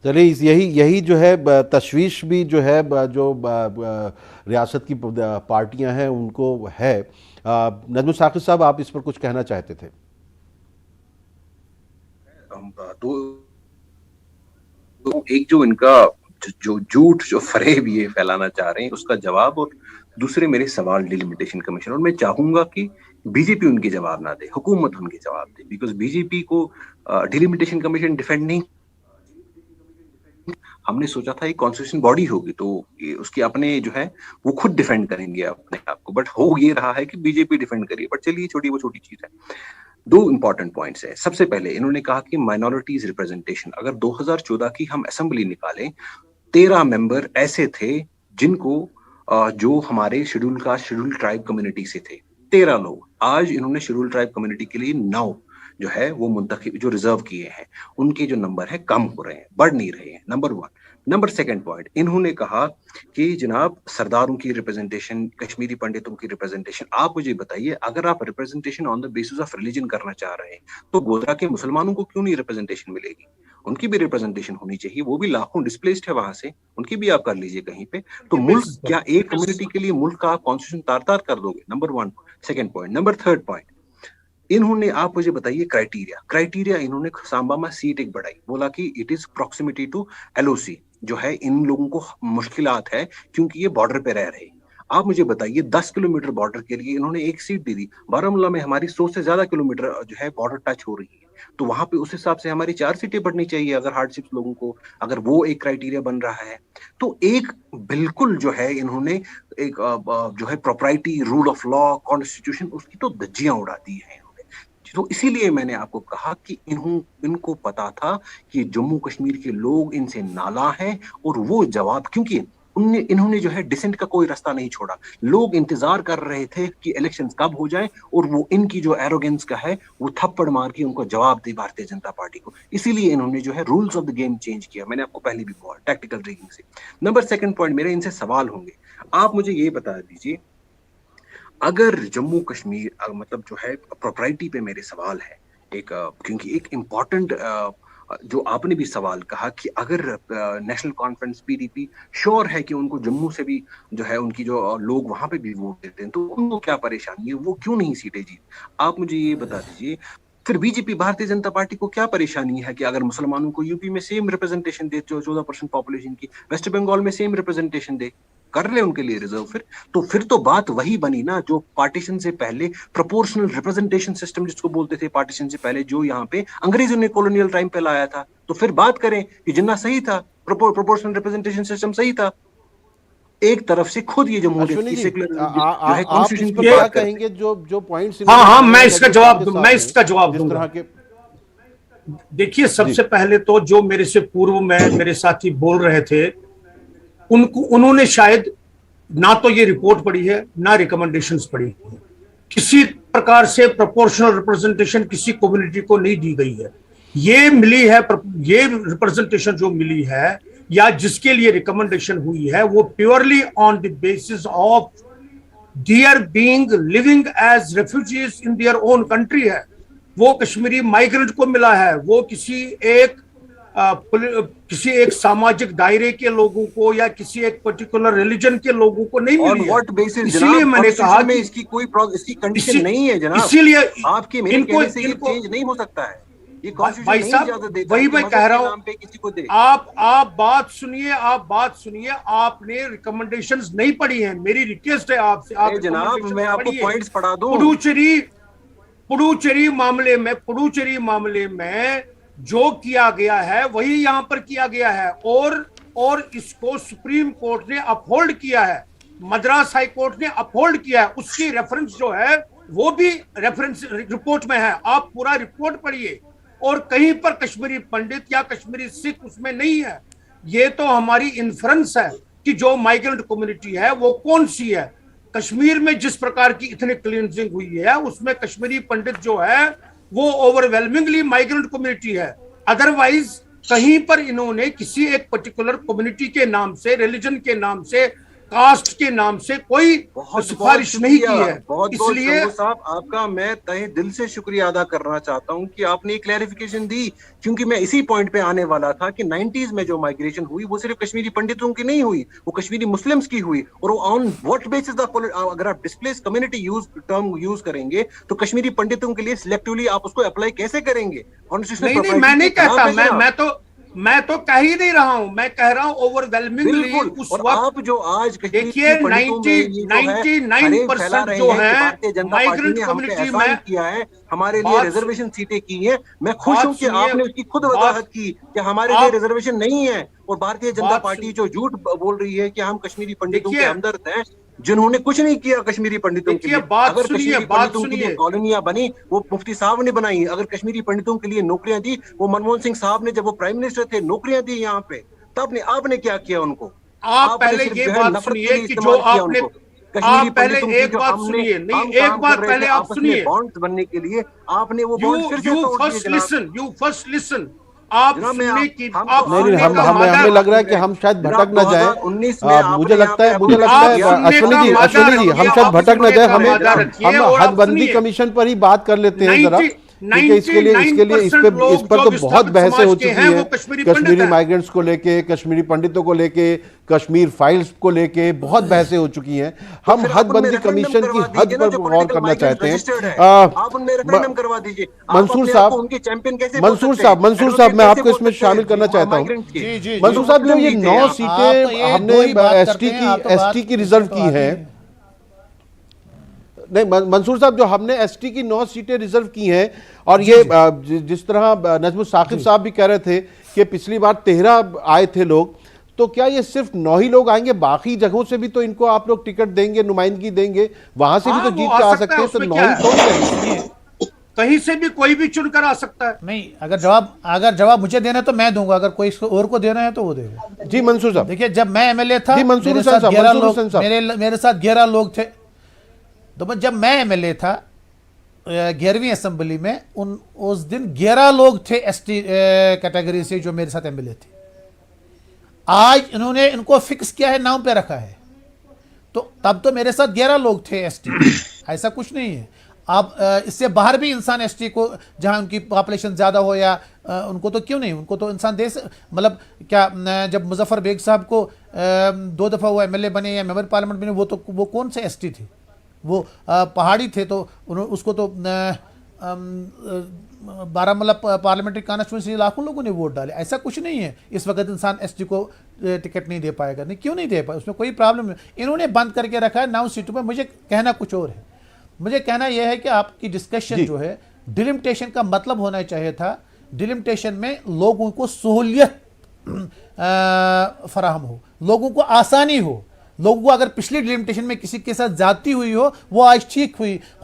चलिए, यही जो है तशवीश भी जो है जो रियासत की पार्टियां हैं उनको है। नजमुल साकिब साहब, आप इस पर कुछ कहना चाहते थे? तो एक जो इनका जो झूठ, जो फरेब ये फैलाना चाह रहे हैं, उसका जवाब, और दूसरे मेरे सवाल डिलिमिटेशन कमीशन, और मैं चाहूंगा कि बीजेपी उनके जवाब ना दे, हुकूमत उनके जवाब दे, बिकॉज बीजेपी को डिलिमिटेशन कमीशन डिफेंड नहीं। हमने सोचा था एक कॉन्स्टिट्यूशन बॉडी होगी तो उसके अपने जो है वो खुद डिफेंड करेंगे अपने आप को, बट हो ये रहा है कि बीजेपी डिफेंड करिए। बट चलिए, छोटी चीज है। 2 इंपॉर्टेंट पॉइंट्स है। सबसे पहले इन्होंने कहा कि माइनॉरिटीज रिप्रेजेंटेशन, अगर 2014 की हम असेंबली निकालें, 13 मेंबर ऐसे थे जिनको जो हमारे शेड्यूल ट्राइब कम्युनिटी से थे, 13 लोग। आज इन्होंने शेड्यूल ट्राइब कम्युनिटी के लिए 9 जो है वो मुंतखब, जो रिजर्व किए हैं, उनके जो नंबर है कम हो रहे हैं, बढ़ नहीं रहे हैं। नंबर 1। नंबर 2 पॉइंट, इन्होंने कहा कि जनाब सरदारों की रिप्रेजेंटेशन, कश्मीरी पंडितों की रिप्रेजेंटेशन, आप मुझे बताइए, अगर आप representation on the basis of religion करना चाह रहे हैं तो गोधरा के मुसलमानों को क्यों नहीं रिप्रेजेंटेशन मिलेगी? उनकी भी रिप्रेजेंटेशन होनी चाहिए, वो भी लाखों डिस्प्लेस्ड है वहां से, उनकी भी आप कर लीजिए कहीं पे। तो मुल्क, क्या एक कम्युनिटी के लिए मुल्क का आप कॉन्स्टिट्यूशन तार कर दोगे? Number 1 2 point. नंबर 3 पॉइंट, इन्होंने, आप मुझे बताइए क्राइटेरिया इन्होंने सांबा में सीट एक बढ़ाई, बोला कि it is proximity to LOC, जो है इन लोगों को मुश्किलात है क्योंकि ये बॉर्डर पे रह रहे हैं। आप मुझे बताइए 10 किलोमीटर बॉर्डर के लिए इन्होंने एक सीट दे दी। बारामूला में हमारी 100 से ज्यादा किलोमीटर जो है बॉर्डर टच हो रही है, तो वहां पे उस हिसाब से हमारी 4 सीटें बढ़नी चाहिए अगर हार्डशिप लोगों को, अगर वो एक क्राइटेरिया बन रहा है। तो एक बिल्कुल जो है इन्होंने एक जो है property, rule of law, constitution, उसकी तो धज्जियां उड़ा दी है। तो इसीलिए मैंने आपको कहा कि इनको पता था कि जम्मू कश्मीर के लोग इनसे नाला हैं और वो जवाब, क्योंकि इन्होंने जो है डिसेंट का कोई रास्ता नहीं छोड़ा। लोग इंतजार कर रहे थे कि इलेक्शंस कब हो जाएं और वो इनकी जो एरोगेंस का है वो थप्पड़ मार के उनको जवाब दे भारतीय जनता पार्टी को। इसीलिए इन्होंने जो है rules of the game change किया। मैंने आपको पहले भी बोला टैक्टिकल रिगिंग से। नंबर सेकंड पॉइंट, मेरे इनसे सवाल होंगे, आप मुझे ये बता दीजिए, अगर जम्मू कश्मीर मतलब जो है प्रोप्राइटी पे मेरे सवाल है एक, क्योंकि एक इम्पॉर्टेंट जो आपने भी सवाल कहा कि अगर नेशनल कॉन्फ्रेंस पीडीपी श्योर है कि उनको जम्मू से भी जो है उनकी जो लोग वहां पे भी वोट देते हैं तो उनको क्या परेशानी है, वो क्यों नहीं सीटें जीत। आप मुझे ये बता दीजिए, फिर बीजेपी भारतीय जनता पार्टी को क्या परेशानी है कि अगर मुसलमानों को यूपी में सेम रिप्रेजेंटेशन दे, जो 14% पॉपुलेशन की, वेस्ट बंगाल में सेम रिप्रेजेंटेशन दे, कर ले उनके लिए रिजर्व। फिर तो बात वही बनी ना जो पार्टीशन से पहले प्रोपोर्शनल रिप्रेजेंटेशन सिस्टम जिसको बोलते थे, पार्टीशन से पहले जो यहाँ पे अंग्रेजों ने कॉलोनियल टाइम पे लाया था। तो फिर बात करें कि जिन्ना सही था, प्रोपोर्शनल रिप्रेजेंटेशन सिस्टम सही था। एक तरफ से खुद ये जमहूरियत की सेक्युलर जो है कॉन्स्टिट्यूशन की बात कहेंगे, जो पॉइंट्स, हाँ मैं इसका जवाब दूंगा। देखिए, सबसे पहले तो जो मेरे से पूर्व में मेरे साथी बोल रहे थे उन्होंने शायद ना तो ये रिपोर्ट पढ़ी है ना रिकमेंडेशंस पढ़ी। किसी प्रकार से प्रोपोर्शनल रिप्रेजेंटेशन किसी कम्युनिटी को नहीं दी गई है। ये मिली है, ये रिप्रेजेंटेशन जो मिली है या जिसके लिए रिकमेंडेशन हुई है वो purely on the basis of their being living as refugees in their own country है। वो कश्मीरी माइग्रेंट को मिला है, वो किसी एक सामाजिक दायरे के लोगों को या किसी एक पर्टिकुलर रिलीजन के लोगों को नहीं मिली है। इसलिए मैंने कहा कि इसकी कोई इसकी कंडीशन नहीं है जनाब, इसीलिए आपके मेरे कहने से ये चेंज नहीं हो सकता है। ये भाई साहब वही मैं कह रहा हूँ, आप बात सुनिए, आपने रिकमेंडेशंस नहीं पढ़ी हैं। मेरी रिक्वेस्ट है आपसे, आप जनाब मैं आपको पॉइंट्स पढ़ा दूं। पुडुचेरी मामले में जो किया गया है वही यहां पर किया गया है और इसको सुप्रीम कोर्ट ने अपहोल्ड किया है, मद्रास हाई कोर्ट ने अपहोल्ड किया है। उसकी रेफरेंस जो है वो भी रेफरेंस रिपोर्ट में है। आप पूरा रिपोर्ट पढ़िए, और कहीं पर कश्मीरी पंडित या कश्मीरी सिख उसमें नहीं है। ये तो हमारी इन्फ्रेंस है कि जो माइग्रेंट कम्युनिटी है वो कौन सी है। कश्मीर में जिस प्रकार की इतनी क्लींजिंग हुई है उसमें कश्मीरी पंडित जो है वो ओवरवेलमिंगली माइग्रेंट कम्युनिटी है। अदरवाइज कहीं पर इन्होंने किसी एक पर्टिकुलर कम्युनिटी के नाम से, रिलीजन के नाम से, कास्ट के नाम से कोई सिफारिश नहीं की है। इसलिए साहब आपका मैं तहे दिल से शुक्रिया अदा करना चाहता हूं कि आपने क्लैरिफिकेशन दी, क्योंकि मैं इसी पॉइंट पे आने वाला था कि 90s में जो माइग्रेशन हुई वो सिर्फ कश्मीरी पंडितों की नहीं हुई, वो कश्मीरी मुस्लिम्स की हुई। और ऑन व्हाट बेसिस अगर आप डिस्प्लेस कम्युनिटी टर्म यूज करेंगे तो कश्मीरी पंडितों के लिए सिलेक्टिवली आप उसको अप्लाई कैसे करेंगे? नहीं, मैं नहीं कहता, मैं तो कह ही नहीं रहा हूं, मैं कह रहा हूं ओवरवेलमिंगली उस वक्त। आप जो आज देखिए 99% जो है माइग्रेंट कम्युनिटी में किया है, हमारे लिए रिजर्वेशन सीटें की हैं। मैं खुश हूं कि आपने उसकी खुद वजाहत की कि हमारे लिए रिजर्वेशन नहीं है। और भारतीय जनता पार्टी जो झूठ बोल रही है कि हम कश्मीरी पंडितों के हमदर्द हैं, जिन्होंने कुछ नहीं किया कश्मीरी पंडितों के लिए। अगर कश्मीरी पंडितों के लिए कॉलोनियां बनी वो मुफ्ती साहब ने बनाई। अगर कश्मीरी पंडितों के लिए नौकरियां दी वो मनमोहन सिंह साहब ने, जब वो प्राइम मिनिस्टर थे, नौकरियां दी यहाँ पे। तब आपने क्या किया उनको? आप पहले ये बात सुनिए कि जो आपने, आप पहले एक बात सुनिए, नहीं एक बात पहले आप सुनिए। बॉन्ड्स बनने के लिए आपने वो बॉन्ड फिर से तोड़ दिए। यू फर्स्ट लिसन आप सुनने की, आप नहीं, हमें लग रहा है कि हम शायद भटक न जाए। मुझे लगता है अश्विनी जी हम शायद भटक न जाए। हम हदबंदी कमीशन पर ही बात कर लेते हैं जरा, क्योंकि इस पर तो बहुत बहसें हो चुकी है। कश्मीरी माइग्रेंट्स को लेके, कश्मीरी पंडितों को लेके, कश्मीर फाइल्स को लेके बहुत बहसें हो चुकी हैं। हम हदबंदी कमीशन की हद पर गौर करना चाहते हैं। मंसूर साहब मैं आपको इसमें शामिल करना चाहता हूं। मंसूर साहब, जो ये 9 सीटें हमने एसटी की रिजर्व की हैं, नहीं मंसूर साहब, जो हमने एसटी की 9 सीटें रिजर्व की हैं, और ये जिस तरह नजमुल साकिब साहब भी कह रहे थे कि पिछली बार 13 आए थे लोग, तो क्या ये सिर्फ 9 ही लोग आएंगे? बाकी जगहों से भी तो इनको आप लोग टिकट देंगे, नुमाइंदगी देंगे, वहां से भी तो जीत के आ सकते हैं, तो 9 ही तो कहीं से भी कोई भी चुनकर आ सकता है। नहीं, अगर जवाब मुझे देना है तो मैं दूंगा, अगर कोई इसको और को देना है तो वो देगा। जी मंसूर साहब, देखिए, जब मैं एमएलए था, जी, मंसूर मेरे हुसैन साथ साहब, 11 मंसूर हुसैन लोग, साहब। मेरे साथ 11 लोग थे। तो जब मैं एमएलए था 11वीं असेंबली में, उस दिन 11 लोग थे एसटी कैटेगरी से जो मेरे साथ एमएलए थे। आज इन्होंने इनको फिक्स किया है, नाम पे रखा है। तो तब तो मेरे साथ 11 लोग थे एसटी, ऐसा कुछ नहीं है। आप इससे बाहर भी इंसान एसटी को, जहां उनकी पॉपुलेशन ज्यादा हो या उनको तो क्यों नहीं, उनको तो इंसान दे मतलब क्या, जब मुजफ्फर बेग साहब को 2 दफा वो एमएलए बने या मेंबर पार्लियामेंट बने, वो कौन से एसटी थे, वो पहाड़ी थे, तो उसको तो बारामूला पार्लियामेंट्री कॉन्स्टिट्यूंसी लाखों लोगों ने वोट डाले। ऐसा कुछ नहीं है इस वक्त इंसान एसटी को टिकट नहीं दे पाएगा। नहीं, क्यों नहीं दे पाए, उसमें कोई प्रॉब्लम नहीं। इन्होंने बंद करके रखा है 9 सीटों पर। मुझे कहना कुछ और है। मुझे कहना यह है कि आपकी डिस्कशन जो है, डिलिमिटेशन का मतलब होना चाहिए था, डिलिमिटेशन में लोगों को सहूलियत फराहम हो, लोगों को आसानी हो। लोगों को अगर पिछली डिलिमिटेशन में किसी के साथ जाती हुई हो, वो आज ठीक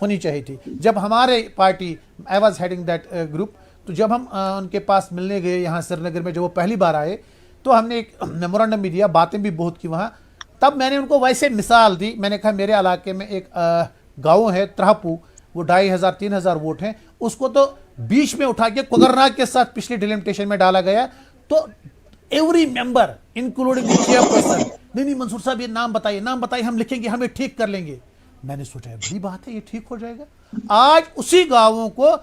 होनी चाहिए थी। जब हमारे party, I was heading that group, तो जब हम उनके पास मिलने गए यहाँ श्रीनगर में, जब वो पहली बार आए, तो हमने एक मेमोरेंडम भी दिया, बातें भी बहुत की वहाँ। तब मैंने उनको वैसे मिसाल दी। मैंने कहा मेरे इलाके में एक गाँव है त्रापू, वो 2500-3000 वोट हैं, उसको तो बीच में उठा के कुगरनाग के साथ पिछली डिलिमिटेशन में डाला गया। तो every member including the chairperson, नहीं मंसूर साहब ये नाम बताइए, हम लिखेंगे, हम ये ठीक कर लेंगे। मैंने सोचा बड़ी बात है, ये ठीक हो जाएगा। आज उसी गांवों को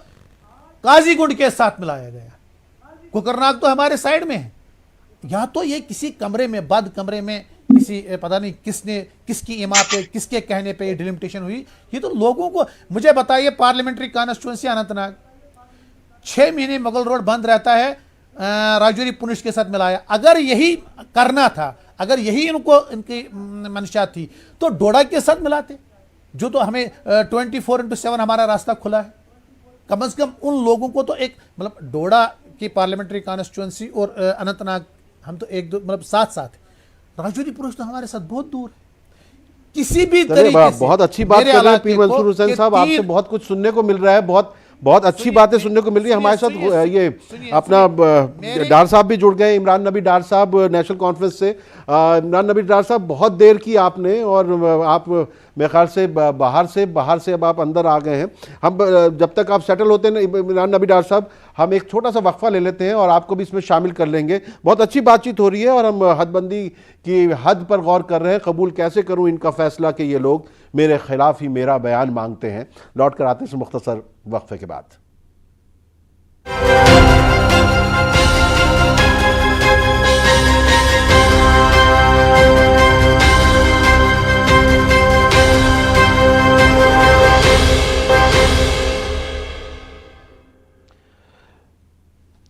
काजीगुंड के साथ मिलाया गया। कुकरनाग तो हमारे साइड में है। या तो ये किसी कमरे में, बंद कमरे में, किसी पता नहीं किसकी इमा पे, किसके कहने पे ये डिलिमिटेशन हुई। ये तो लोगों को, मुझे बताइए, पार्लियामेंट्री कॉन्स्टिट्यूंसी अनंतनाग 6 महीने मुगल रोड बंद रहता है, राजौरी पुनिश के साथ मिलाया। अगर यही करना था, अगर यही इनकी मंशा थी, तो डोडा के साथ मिलाते, जो तो हमें 24/7 हमारा रास्ता खुला है। कम से कम उन लोगों को तो एक, मतलब डोडा की पार्लियामेंट्री कॉन्स्टिट्यूंसी और अनंतनाग, हम तो एक दो मतलब साथ, राजौरी पुरुष तो हमारे साथ बहुत दूर है। किसी भी तरीके से बहुत अच्छी बात कर रहे हैं पीर मंसूर हुसैन साहब, आपसे बहुत कुछ सुनने को मिल रहा है, बहुत अच्छी बातें सुनने को मिल रही है। हमारे साथ ये अपना डार साहब भी जुड़ गए, इमरान नबी डार साहब, नेशनल कॉन्फ्रेंस से। इमरान नबी डार साहब, बहुत देर की आपने, और आप मेरे ख्याल से बाहर से अब आप अंदर आ गए हैं। हम जब तक आप सेटल होते हैं इमरान नबी डार साहब, हम एक छोटा सा वक्फा ले लेते हैं और आपको भी इसमें शामिल कर लेंगे। बहुत अच्छी बातचीत हो रही है और हम हदबंदी की हद पर गौर कर रहे हैं। कबूल कैसे करूं इनका फैसला कि ये लोग मेरे खिलाफ ही मेरा बयान मांगते हैं। लौट कर आते हैं मुख्तसर वक्फे के बाद।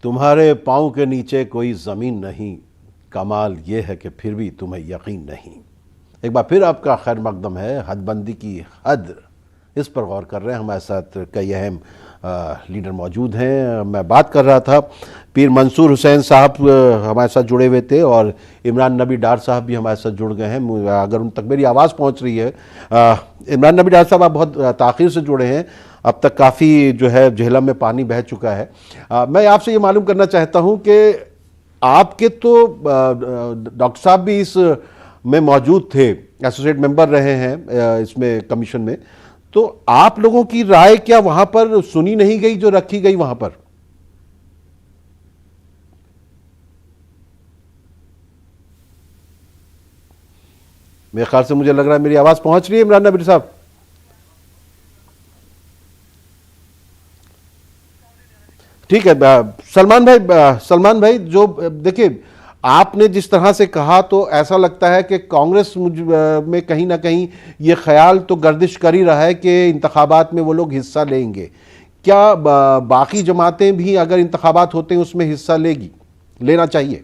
तुम्हारे पांव के नीचे कोई ज़मीन नहीं, कमाल ये है कि फिर भी तुम्हें यकीन नहीं। एक बार फिर आपका खैर मकदम है। हदबंदी की हद, इस पर गौर कर रहे हैं। हमारे साथ कई अहम लीडर मौजूद हैं। मैं बात कर रहा था, पीर मंसूर हुसैन साहब हमारे साथ जुड़े हुए थे और इमरान नबी डार साहब भी हमारे साथ जुड़ गए हैं। अगर उन तक मेरी आवाज़ पहुंच रही है। इमरान नबी डार साहब, आप बहुत ताख़ीर से जुड़े हैं, अब तक काफ़ी जो है झेलम में पानी बह चुका है। मैं आपसे ये मालूम करना चाहता हूँ कि आपके तो डॉक्टर साहब भी इस में मौजूद थे, एसोसिएट मेंबर रहे हैं इसमें कमीशन में, तो आप लोगों की राय क्या वहां पर सुनी नहीं गई जो रखी गई वहां पर? मेरे ख्याल से मुझे लग रहा है मेरी आवाज पहुंच रही है इमरान नबी साहब। ठीक है सलमान भाई, जो देखिए आपने जिस तरह से कहा तो ऐसा लगता है कि कांग्रेस में कहीं ना कहीं ये ख्याल तो गर्दिश कर ही रहा है कि इंतखाबात में वो लोग हिस्सा लेंगे। क्या बाकी जमातें भी अगर इंतखाबात होते हैं उसमें हिस्सा लेना चाहिए?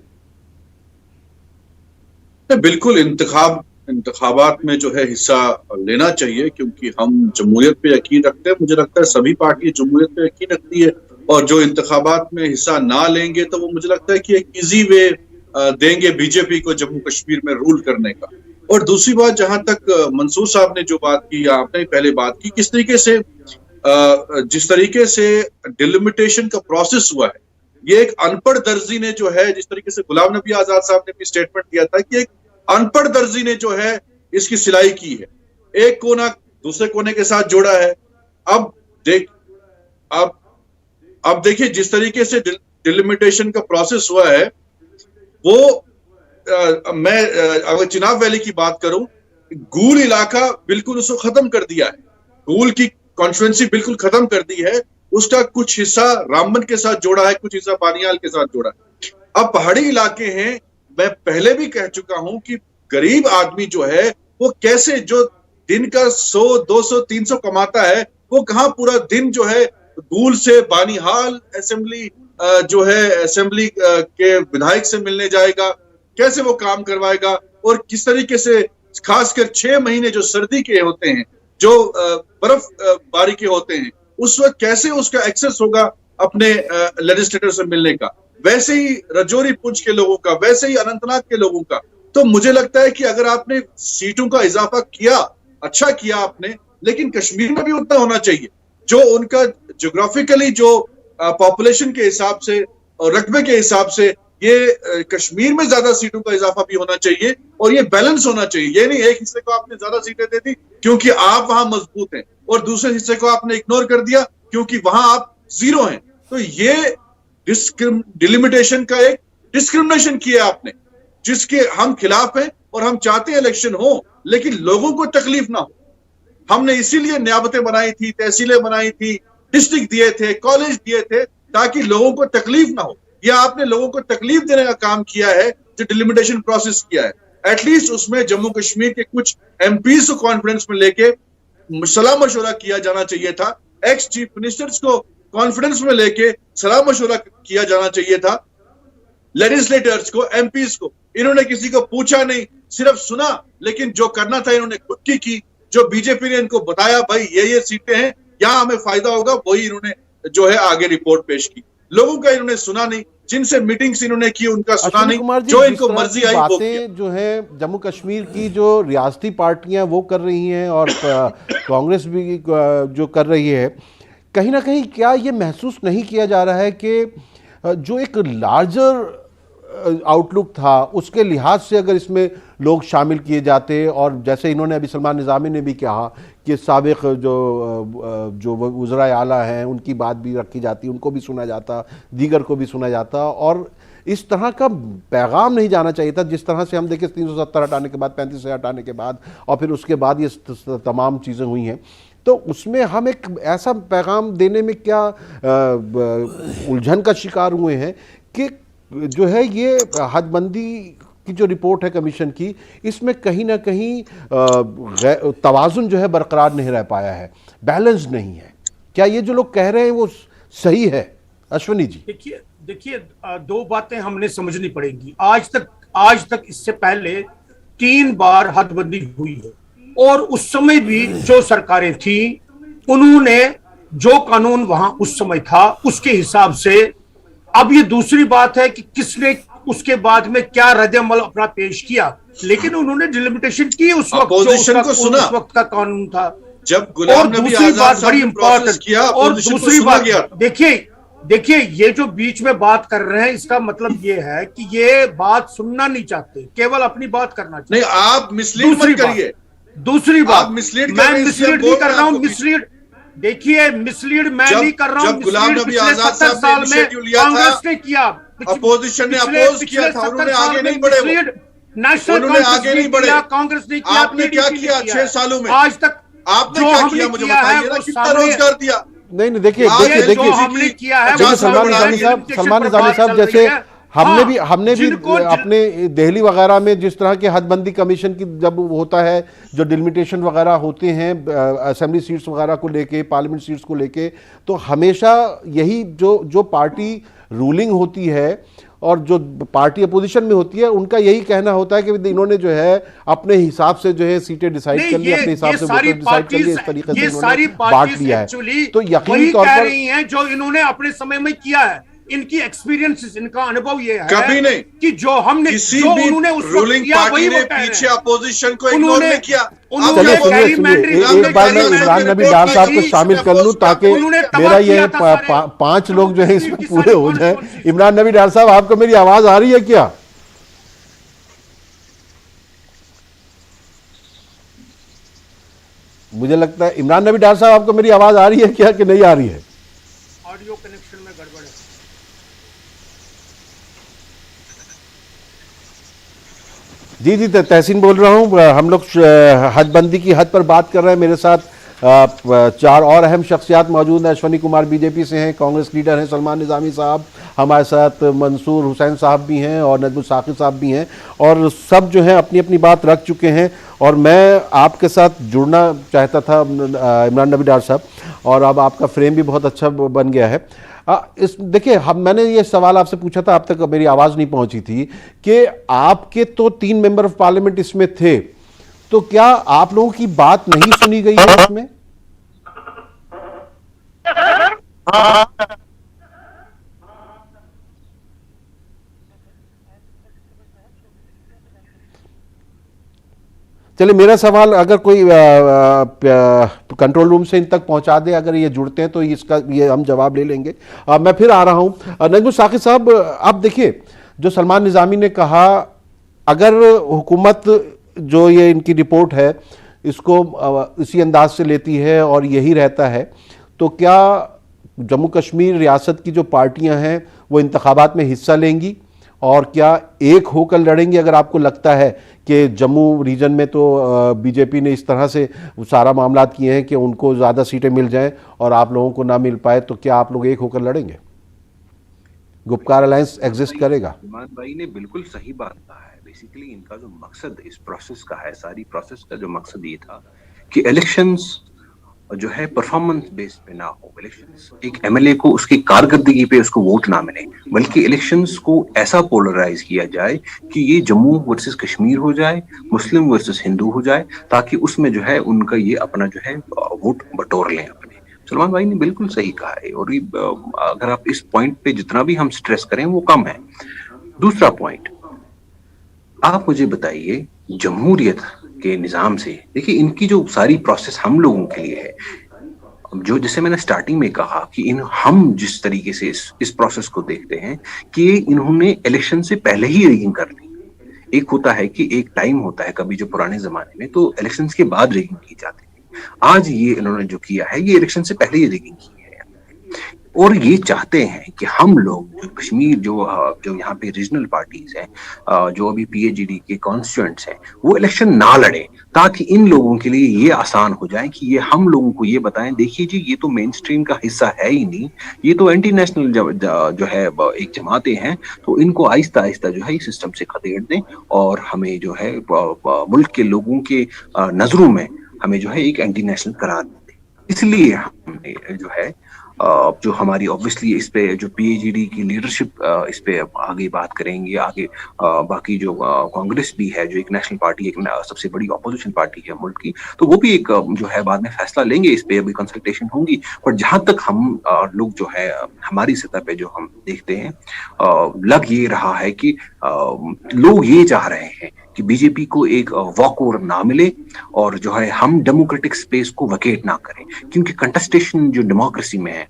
बिल्कुल, इंतखाबात में जो है हिस्सा लेना चाहिए, क्योंकि हम जमहूरियत पे यकीन रखते हैं। मुझे लगता है सभी पार्टी जमहूरियत पे यकीन रखती है, और जो इंतखाबात में हिस्सा ना लेंगे तो वो मुझे लगता है कि एक इजी वे देंगे बीजेपी को जम्मू कश्मीर में रूल करने का। और दूसरी बात, जहां तक मंसूर साहब ने जो बात की, आपने पहले बात की, किस तरीके से जिस तरीके से डिलिमिटेशन का प्रोसेस हुआ है, ये एक अनपढ़ दर्जी ने जो है, जिस तरीके से गुलाम नबी आजाद साहब ने भी स्टेटमेंट दिया था कि एक अनपढ़ दर्जी ने जो है इसकी सिलाई की है, एक कोना दूसरे कोने के साथ जोड़ा है। अब देखिए जिस तरीके से डिलिमिटेशन का प्रोसेस हुआ है, वो मैं अगर चिनाब वैली की बात करूं, गूल इलाका बिल्कुल उसको खत्म कर दिया है, गूल की कॉन्स्टिट्यूएंसी बिल्कुल खत्म कर दी है, उसका कुछ हिस्सा रामबन के साथ जोड़ा है, कुछ हिस्सा बानियाल के साथ जोड़ा है। अब पहाड़ी इलाके हैं, मैं पहले भी कह चुका हूं कि गरीब आदमी जो है वो कैसे, जो दिन का 100, 200, 300 कमाता है, वो कहां पूरा दिन जो है गूल से बानिहाल असेंबली जो है असेंबली के विधायक से मिलने जाएगा, कैसे वो काम करवाएगा, और किस तरीके से खासकर 6 महीने जो सर्दी के होते हैं, जो बर्फ बारी के होते हैं, उस वक्त कैसे उसका एक्सेस होगा अपने लेजिस्लेटर से मिलने का, वैसे ही रजौरी पुंछ के लोगों का, वैसे ही अनंतनाग के लोगों का। तो मुझे लगता है कि अगर आपने सीटों का इजाफा किया, अच्छा किया आपने, लेकिन कश्मीर में भी उतना होना चाहिए जो उनका ज्योग्राफिकली जो पॉपुलेशन के हिसाब से और रकबे के हिसाब से, ये कश्मीर में ज्यादा सीटों का इजाफा भी होना चाहिए और ये बैलेंस होना चाहिए। ये नहीं एक हिस्से को आपने ज्यादा सीटें दे दी क्योंकि आप वहां मजबूत हैं और दूसरे हिस्से को आपने इग्नोर कर दिया क्योंकि वहां आप जीरो हैं। तो ये डिलिमिटेशन का एक डिस्क्रिमिनेशन किया आपने, जिसके हम खिलाफ हैं और हम चाहते हैं इलेक्शन हो लेकिन लोगों को तकलीफ ना हो। हमने इसीलिए नियाबतें बनाई थी, तहसीलें बनाई थी, डिस्ट्रिक्ट दिए थे, कॉलेज दिए थे, ताकि लोगों को तकलीफ ना हो। या आपने लोगों को तकलीफ देने का काम किया है जो डिलिमिटेशन प्रोसेस किया है। एटलीस्ट उसमें जम्मू कश्मीर के कुछ एमपीज को कॉन्फ्रेंस में लेके सलाह मशवरा किया जाना चाहिए था, एक्स चीफ मिनिस्टर्स को कॉन्फ्रेंस में लेके सलाह मशवरा किया जाना चाहिए था, लेजिस्लेटर्स को, एमपीज को। इन्होंने किसी को पूछा नहीं, सिर्फ सुना, लेकिन जो करना था इन्होंने खुद की। जो बीजेपी ने इनको बताया भाई ये सीटें हैं, यहाँ हमें फायदा होगा, वही इन्होंने जो है आगे रिपोर्ट पेश की। लोगों का इन्होंने सुना नहीं, जिनसे मीटिंग्स इन्होंने की उनका सुना नहीं, जो इनको मर्जी आई वो किया। जो है जम्मू कश्मीर की जो रियासती पार्टियां वो कर रही हैं और कांग्रेस भी जो कर रही है, कहीं ना कहीं क्या ये महसूस नहीं किया जा रहा है कि जो एक लार्जर आउटलुक था उसके लिहाज से अगर इसमें लोग शामिल किए जाते, और जैसे इन्होंने अभी सलमान निज़ामी ने भी कहा कि साबिक जो वज़राए आला हैं उनकी बात भी रखी जाती, उनको भी सुना जाता, दीगर को भी सुना जाता, और इस तरह का पैगाम नहीं जाना चाहिए था जिस तरह से हम देखें 370 हटाने के बाद, 35 से हटाने के बाद, और फिर उसके बाद ये तमाम चीज़ें हुई हैं। तो उसमें हम एक ऐसा पैगाम देने में क्या उलझन का शिकार हुए हैं कि जो है ये हदबंदी की जो रिपोर्ट है कमीशन की, इसमें कहीं ना कहीं तवाज़ुन जो है बरकरार नहीं रह पाया है, बैलेंस नहीं है। क्या ये जो लोग कह रहे हैं वो सही है? अश्विनी जी देखिए दो बातें हमने समझनी पड़ेंगी। आज तक इससे पहले 3 बार हदबंदी हुई है और उस समय भी जो सरकारें थी उन्होंने जो कानून वहां उस समय था उसके हिसाब से। अब ये दूसरी बात है कि किसने उसके बाद में क्या रद्द-ए-अमल अपना पेश किया, लेकिन उन्होंने डिलिमिटेशन की उस वक्त, अपोजिशन को सुना, उस वक्त का कानून था। जब गुलाम नबी आजाद बड़ी इंपॉर्टेंट किया, और दूसरी बात देखिए ये जो बीच में बात कर रहे हैं इसका मतलब ये है कि ये बात सुनना नहीं चाहते, केवल अपनी बात करना चाहते। नहीं, आप मिसलीड मत करिए। दूसरी बात, मैं मिसलीड नहीं कर रहा हूं, मिसलीड देखिए, मिसलीड मैं नहीं कर रहा हूं। जब गुलाम नबी आजाद साहब ने इनिशिएटिव लिया था, कांग्रेस ने किया, अपोजिशन ने अपोज किया था, उन्होंने आगे नहीं बढ़े, उन्होंने आगे नहीं बढ़े, कांग्रेस ने किया। आपने क्या किया 6 सालों में? आज तक आपने क्या किया मुझे बताइए ना, कितना रोजगार दिया? नहीं देखिए हमने किया है, सलमान निज़ामी साहब, जैसे हमने भी अपने दिल्ली वगैरह में जिस तरह के हदबंदी कमीशन की जब होता है, जो डिलिमिटेशन वगैरह होते हैं असेंबली सीट्स वगैरह को लेके, पार्लियामेंट सीट्स को लेके, तो हमेशा यही जो पार्टी रूलिंग होती है और जो पार्टी अपोजिशन में होती है उनका यही कहना होता है कि इन्होंने जो है अपने हिसाब से जो है सीटें डिसाइड कर ली, अपने हिसाब से वोटर डिसाइड कर लिए, इस तरीके से इन्होंने बांट लिया है। तो यकीनी तौर पर रही हैं जो इन्होंने अपने समय में किया है। इनकी एक्सपीरियंसेस, इनका अनुभव ये है कभी नहीं कि जो हमने, किसी जो भी उन्होंने उस वक्त रूलिंग किया पार्टी वही ने वो कह रहे पीछे हैं। अपोजिशन को इग्नोर उन्होंने नहीं किया। उन्होंने चलिए सुनिए gerrymandering सुनिए, हमने एक बार मैं gerrymandering इमरान नबी रिपोर्ट डार साहब को की, शामिल कर लूं ताकि उन्होंने तबाह मेरा ये किया था सारे। 5 लोग जो है इसमें की पूरे सारी हो जाएं। constituencies। इमरान नबी डार साहब, आपको मेरी आवाज आ रही है क्या? मुझे लगता है इमरान नबी डार साहब, आपको मेरी आवाज आ रही है क्या कि नहीं आ रही है? ऑडियो कनेक्शन में गड़बड़ है। जी जी, तहसीन बोल रहा हूँ। हम लोग हदबंदी की हद पर बात कर रहे हैं। मेरे साथ 4 और अहम शख्सियात मौजूद हैं। अश्वनी कुमार बीजेपी से हैं, कांग्रेस लीडर हैं सलमान निज़ामी साहब, हमारे साथ मंसूर हुसैन साहब भी हैं और नजमुल साकिब साहब भी हैं, और सब जो हैं अपनी अपनी बात रख चुके हैं। और मैं आपके साथ जुड़ना चाहता था इमरान नबी डार साहब, और अब आपका फ्रेम भी बहुत अच्छा बन गया है। देखिए, मैंने ये सवाल आपसे पूछा था, अब तक मेरी आवाज़ नहीं पहुंची थी, कि आपके तो 3 मेंबर ऑफ पार्लियामेंट इसमें थे, तो क्या आप लोगों की बात नहीं सुनी गई है इसमें? चलिए, मेरा सवाल अगर कोई कंट्रोल रूम से इन तक पहुंचा दे, अगर ये जुड़ते हैं तो इसका ये हम जवाब ले लेंगे। मैं फिर आ रहा हूं। नजमुल साकिब साहब, आप देखिए, जो सलमान निज़ामी ने कहा, अगर हुकूमत जो ये इनकी रिपोर्ट है इसको इसी अंदाज से लेती है और यही रहता है, तो क्या जम्मू कश्मीर रियासत की जो पार्टियां हैं वो इंतखाबात में हिस्सा लेंगी, और क्या एक होकर लड़ेंगी? अगर आपको लगता है कि जम्मू रीजन में तो बीजेपी ने इस तरह से सारा मामला किए हैं कि उनको ज़्यादा सीटें मिल जाएं और आप लोगों को ना मिल पाए, तो क्या आप लोग एक होकर लड़ेंगे? गुपकार अलायंस एग्जिस्ट करेगा? इमरान भाई ने बिल्कुल सही बात कहा है। बेसिकली इनका जो मकसद इस प्रोसेस का है, सारी प्रोसेस का जो मकसद ये था कि इलेक्शंस जो है परफॉर्मेंस बेस्ड पे ना हो। इलेक्शंस एक एमएलए को उसकी कारकर्दगी पे उसको वोट ना मिले, बल्कि इलेक्शंस को ऐसा पोलराइज किया जाए कि ये जम्मू वर्सेस कश्मीर हो जाए, मुस्लिम वर्सेस हिंदू हो जाए, ताकि उसमें जो है उनका ये अपना जो है वोट बटोर लें अपने। सलमान भाई ने बिल्कुल सही कहा है, और अगर आप इस पॉइंट पे जितना भी हम स्ट्रेस करें वो कम है। दूसरा पॉइंट, आप मुझे बताइए, जमहूरियत के निजाम से, देखिए इनकी जो सारी प्रोसेस हम लोगों के लिए है, जो जैसे मैंने स्टार्टिंग में कहा कि हम जिस तरीके से इस प्रोसेस को देखते हैं कि इन्होंने इलेक्शन से पहले ही रिगिंग कर ली। एक होता है कि एक टाइम होता है कभी जो पुराने जमाने में तो इलेक्शंस के बाद रिगिंग की जाती थी। आज ये इन्होंने जो किया है ये इलेक्शन से पहले ही रिगिंग की है, और ये चाहते हैं कि हम लोग जो कश्मीर जो यहाँ पे रीजनल पार्टीज हैं, जो अभी पीएजीडी के कॉन्स्टिट्यूएंट्स हैं, वो इलेक्शन ना लड़े, ताकि इन लोगों के लिए ये आसान हो जाए कि ये हम लोगों को ये बताएं, देखिए जी ये तो मेन स्ट्रीम का हिस्सा है ही नहीं, ये तो एंटी नेशनल जो है एक जमातें हैं, तो इनको आहिस्ता आहिस्ता जो है इस सिस्टम से खदेड़ दें, और हमें जो है मुल्क के लोगों के नजरों में हमें जो है एक एंटी नेशनल करार दें। इसलिए हमने जो है जो हमारी ऑब्वियसली इस पे जो पीएजीडी की लीडरशिप इस पे आगे बात करेंगे, आगे बाकी जो कांग्रेस भी है जो एक नेशनल पार्टी, एक सबसे बड़ी ऑपोजिशन पार्टी है मुल्क की, तो वो भी एक जो है बाद में फैसला लेंगे, इस पे अभी कंसल्टेशन होंगी। पर जहां तक हम लोग जो है हमारी सतह पे जो हम देखते हैं, लग ये रहा है कि लोग ये चाह रहे हैं कि बीजेपी को एक वॉक ओवर ना मिले, और जो है हम डेमोक्रेटिक स्पेस को वकेट ना करें, क्योंकि कंटेस्टेशन जो डेमोक्रेसी में है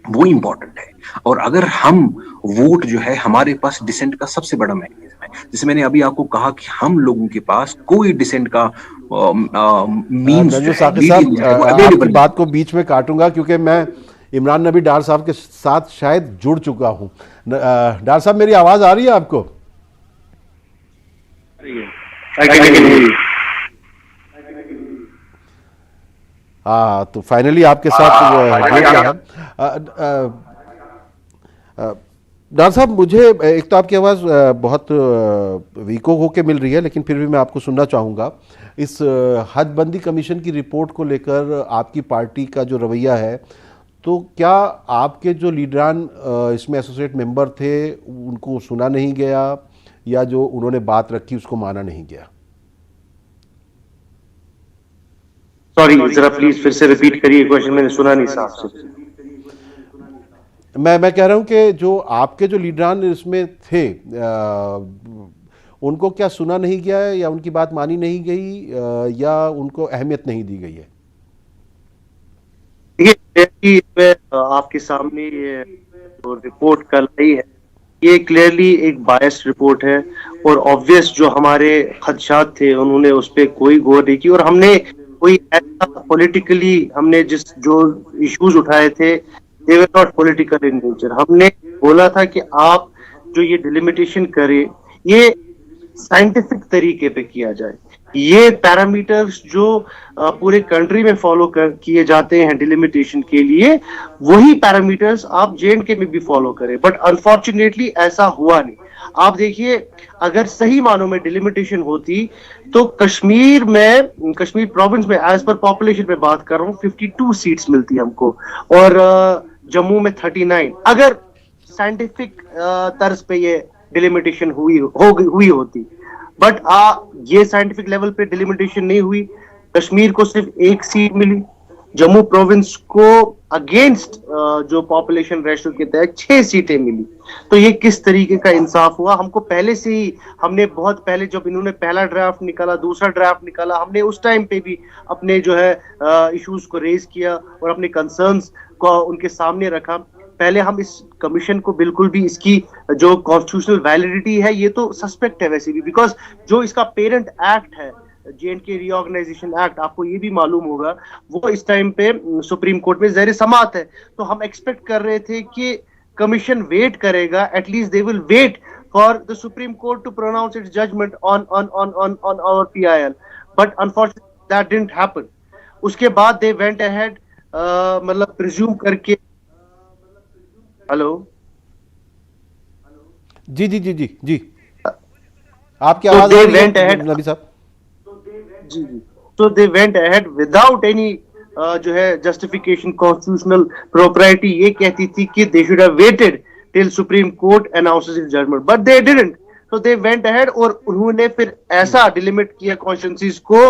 वो इम्पोर्टेंट है। और अगर हम वोट जो है, हमारे पास डिसेंट का सबसे बड़ा मैकेनिज्म है, जैसे मैंने अभी आपको कहा कि हम लोगों के पास कोई डिसेंट का मीन्स आपकी बात को बीच में काटूंगा क्योंकि मैं इमरान नबी डार साहब के साथ शायद जुड़ चुका हूं। डार साहब, मेरी आवाज आ रही है आपको? हाँ, तो फाइनली आपके साथ जुड़ गया। डॉक्टर साहब, मुझे एक तो आपकी आवाज़ बहुत वीको होके मिल रही है, लेकिन फिर भी मैं आपको सुनना चाहूँगा। इस हदबंदी कमीशन की रिपोर्ट को लेकर आपकी पार्टी का जो रवैया है, तो क्या आपके जो लीडरान इसमें एसोसिएट मेंबर थे उनको सुना नहीं गया, या जो उन्होंने बात रखी उसको माना नहीं गया? सॉरी, जरा प्लीज फिर से रिपीट करिए क्वेश्चन, मैंने सुना नहीं साहब से। मैं कह रहा हूं कि जो आपके जो लीडरान इसमें थे उनको क्या सुना नहीं गया है, या उनकी बात मानी नहीं गई, या उनको अहमियत नहीं दी गई है? देखिए, इसमें आपके सामने ये जो रिपोर्ट कल आई है, ये क्लियरली एक बायस्ड रिपोर्ट है, और ऑब्वियस जो हमारे खदशात थे उन्होंने उस पर कोई गौर नहीं की, और हमने कोई ऐसा पॉलिटिकली हमने जो इश्यूज उठाए थे they were not political in nature. हमने बोला था कि आप जो ये डिलिमिटेशन करें ये साइंटिफिक तरीके पे किया जाए। ये पैरामीटर्स जो पूरे कंट्री में फॉलो किए जाते हैं डिलिमिटेशन के लिए, वही पैरामीटर्स आप J&K में भी फॉलो करें, बट अनफॉर्चुनेटली ऐसा हुआ नहीं। आप देखिए, अगर सही मानों में डिलिमिटेशन होती तो कश्मीर प्रोविंस में एज पर पॉपुलेशन में बात कर रहा हूँ 52 सीट्स मिलती हमको, और जम्मू में 39, अगर साइंटिफिक तर्ज पे ये डिलिमिटेशन हुई होती। बट ये साइंटिफिक लेवल पे डिलिमिटेशन नहीं हुई। कश्मीर को सिर्फ 1 सीट मिली, जम्मू प्रोविंस को अगेंस्ट जो पॉपुलेशन रेशो के तहत 6 सीटें मिली। तो ये किस तरीके का इंसाफ हुआ? हमको पहले से ही, हमने बहुत पहले जब इन्होंने पहला ड्राफ्ट निकाला, दूसरा ड्राफ्ट निकाला, हमने उस टाइम पे भी अपने जो है इश्यूज को रेज किया और अपने कंसर्न्स को उनके सामने रखा। पहले हम इस कमीशन को बिल्कुल भी इसकी जो कॉन्स्टिट्यूशनल वैलिडिटी है ये तो सस्पेक्ट है वैसे भी, बिकॉज जो इसका पेरेंट एक्ट है J&K रीऑर्गेनाइजेशन एक्ट, आपको ये भी मालूम होगा, वो इस टाइम पे सुप्रीम कोर्ट में ज़ेर समाअत है। तो हम एक्सपेक्ट कर रहे थे कि कमीशन वेट करेगा, at least they will wait for the supreme court to pronounce its judgment on our PIL, but unfortunately that didn't happen. उसके बाद दे वेंट अहेड, मतलब प्रिज्यूम करके। हेलो जी जी जी जी जी, आपकी आवाज आ रही है नबी साहब? जी। So they went ahead without any जो है justification, constitutional propriety ये कहती थी कि they should have waited till Supreme Court announces its judgment, but they didn't. So they went ahead और उन्होंने फिर ऐसा डिलिमिट किया कॉन्स्टिट्यूंसीज को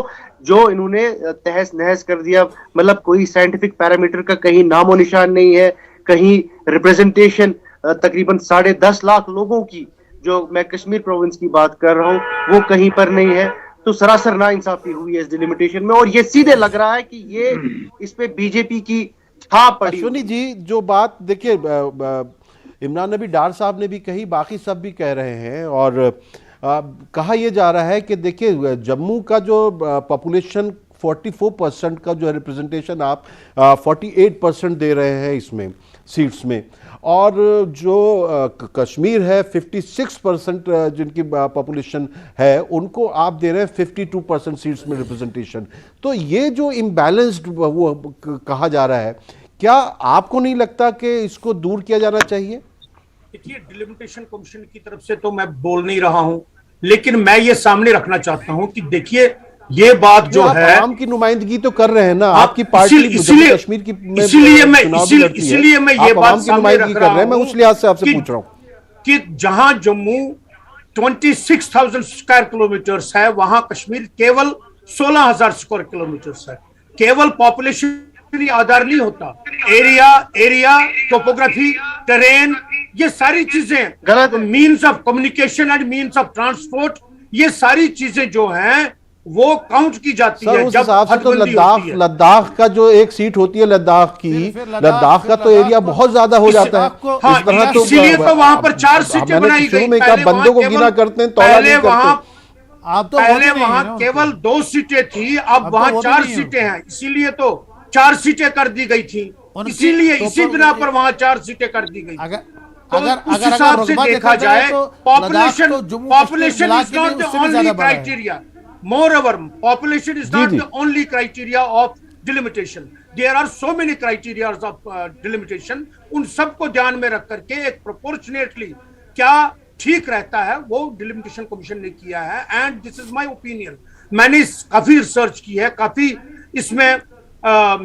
जो इन्होंने तहस नहस कर दिया। मतलब कोई साइंटिफिक पैरामीटर का कहीं नामो निशान नहीं है, कहीं रिप्रेजेंटेशन तकरीबन 10.5 लाख लोगों की, जो मैं कश्मीर प्रोविंस की बात कर रहा हूँ, वो कहीं पर नहीं है। तो सरासर नाइंसाफी हुई है इस डिलिमिटेशन में, और ये सीधे लग रहा है कि ये इस पे बीजेपी की छाप पड़ी। अश्विनी जी, जो बात देखिए इमरान नबी डार साहब ने भी कही, बाकी सब भी कह रहे हैं, और कहा यह जा रहा है कि देखिए जम्मू का जो पॉपुलेशन 44% का जो रिप्रेजेंटेशन आप 48% दे रहे हैं इसमें सीट्स में, और जो कश्मीर है 56% जिनकी पॉपुलेशन है उनको आप दे रहे हैं 52% सीट्स में रिप्रेजेंटेशन। तो ये जो इम्बैलेंस्ड वो कहा जा रहा है, क्या आपको नहीं लगता कि इसको दूर किया जाना चाहिए? देखिए, डिलिमिटेशन कमीशन की तरफ से तो मैं बोल नहीं रहा हूं, लेकिन मैं ये सामने रखना चाहता हूं कि देखिए ये बात जो है, आवाम की नुमाइंदगी तो कर रहे हैं ना, आपकी पार्टी कश्मीर की, इसीलिए मैं ये बात सामने रख रहा हूं, मैं उस लिहाज से आपसे पूछ रहा हूं कि जहां जम्मू 26,000 स्क्वायर किलोमीटर्स है, वहां कश्मीर केवल 16,000 स्क्वायर किलोमीटर्स है। केवल पॉपुलेशन आधार नहीं होता, एरिया, टोपोग्राफी, टेरेन, ये सारी चीजें, गलत means of communication and means of transport, ये सारी चीजें जो हैं वो काउंट की जाती है। जब तो लद्दाख का जो एक सीट होती है लद्दाख का तो एरिया बहुत ज्यादा हो जाता है। हाँ, इस तरह तो इसीलिए तो वहां पर 4 सीटें बनाई गई। बंदों को गिना करते हैं, पहले वहां केवल 2 सीटें थी, अब वहां 4 सीटें हैं, इसीलिए तो 4 सीटें कर दी गई थी, इसीलिए इसी बिना पर वहां 4 सीटें कर दी गई। उस हिसाब से देखा जाए, population is not the only criteria. Moreover, population is not the only criteria of delimitation. There are so many criteria of delimitation. उन सबको ध्यान में रख करके एक proportionately क्या ठीक रहता है वो delimitation commission ने किया है, and this is my opinion. मैंने काफी रिसर्च की है, काफी इसमें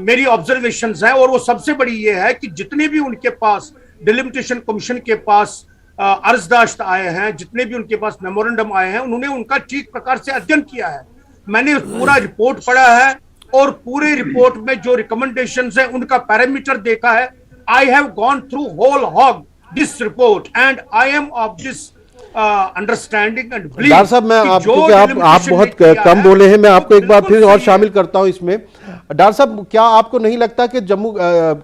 मेरी ऑब्जर्वेशंस हैं, और वो सबसे बड़ी ये है कि जितने भी उनके पास delimitation commission के पास अर्जदाश्त आए हैं, जितने भी उनके पास मेमोरेंडम आए हैं, उन्होंने उनका ठीक प्रकार से अध्ययन किया है। मैंने पूरा रिपोर्ट पढ़ा है, और पूरे रिपोर्ट में जो रिकमेंडेशंस हैं उनका पैरामीटर देखा है। I have gone through whole hog this report and I am of this understanding and believe. Doctor साहब, मैं आप क्योंकि आप बहुत कम बोले हैं, मैं आपको एक बार फिर और शामिल करता हूं इसमें। डॉक्टर साहब, क्या आपको नहीं लगता कि जम्मू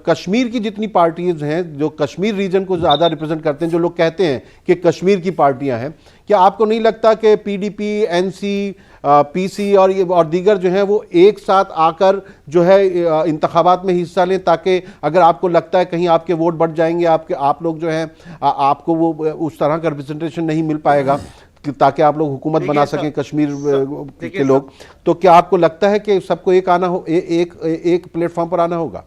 कश्मीर की जितनी पार्टीज हैं जो कश्मीर रीजन को ज्यादा रिप्रेजेंट करते हैं, जो लोग कहते हैं कि कश्मीर की पार्टियां हैं, क्या आपको नहीं लगता कि पीडीपी, एनसी, पीसी और दीगर जो हैं वो एक साथ आकर जो है इंतखाबात में हिस्सा लें, ताकि अगर आपको लगता है कहीं आपके वोट बढ़ जाएंगे, आप लोग जो हैं आपको वो उस तरह का रिप्रेजेंटेशन नहीं मिल पाएगा ताकि आप लोग हुकूमत बना सकें कश्मीर के लोग, तो क्या आपको लगता है कि सबको एक आना हो, एक प्लेटफॉर्म पर आना होगा?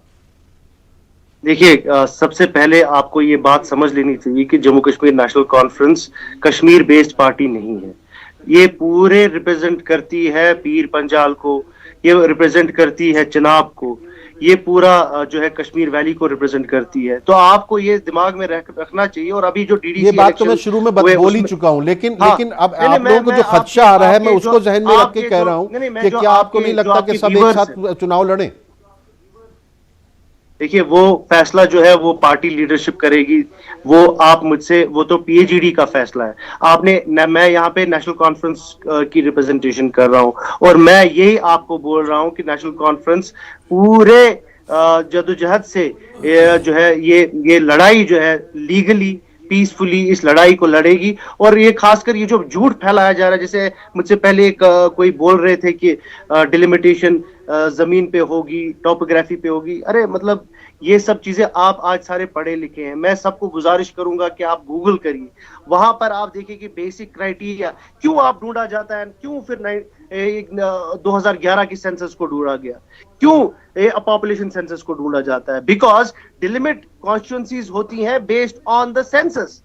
देखिए, सबसे पहले आपको ये बात समझ लेनी चाहिए कि Jammu Kashmir national conference Kashmir based party नहीं है। ये पूरे रिप्रेजेंट करती है पीर पंजाल को, ये रिप्रेजेंट करती है चिनाब को, ये पूरा जो है कश्मीर वैली को रिप्रेजेंट करती है। तो आपको ये दिमाग में रखना चाहिए। और अभी जो डीडीसी ये बात तो मैं शुरू में बोल ही चुका हूं, लेकिन अब आप लोगों को जो खदशा आ रहा है, मैं उसको जहन में रख के कह रहा हूं कि क्या आपको नहीं लगता कि सब एक साथ चुनाव लड़ें? देखिए, वो फैसला जो है वो पार्टी लीडरशिप करेगी। वो आप मुझसे, वो तो पीएचईडी का फैसला है। मैं यहाँ पे नेशनल कॉन्फ्रेंस की रिप्रेजेंटेशन कर रहा हूँ और मैं यही आपको बोल रहा हूँ कि नेशनल कॉन्फ्रेंस पूरे जदोजहद से जो है ये लड़ाई जो है लीगली पीसफुली इस लड़ाई को लड़ेगी। और ये खासकर ये जो झूठ फैलाया जा रहा है, जैसे मुझसे पहले कोई बोल रहे थे कि डिलिमिटेशन जमीन पे होगी, टोपोग्राफी पे होगी। अरे मतलब ये सब चीजें आप आज सारे पढ़े लिखे हैं। मैं सबको गुजारिश करूंगा कि आप गूगल करिए, वहां पर आप देखिए कि बेसिक क्राइटेरिया क्यों आप ढूंढा जाता है, क्यों फिर 2011 की सेंसस को ढूंढा गया, क्यों पॉपुलेशन सेंसस को ढूंढा जाता है। बिकॉज डिलिमिट कॉन्स्टिट्यूएंसीज होती हैं बेस्ड ऑन द सेंसस।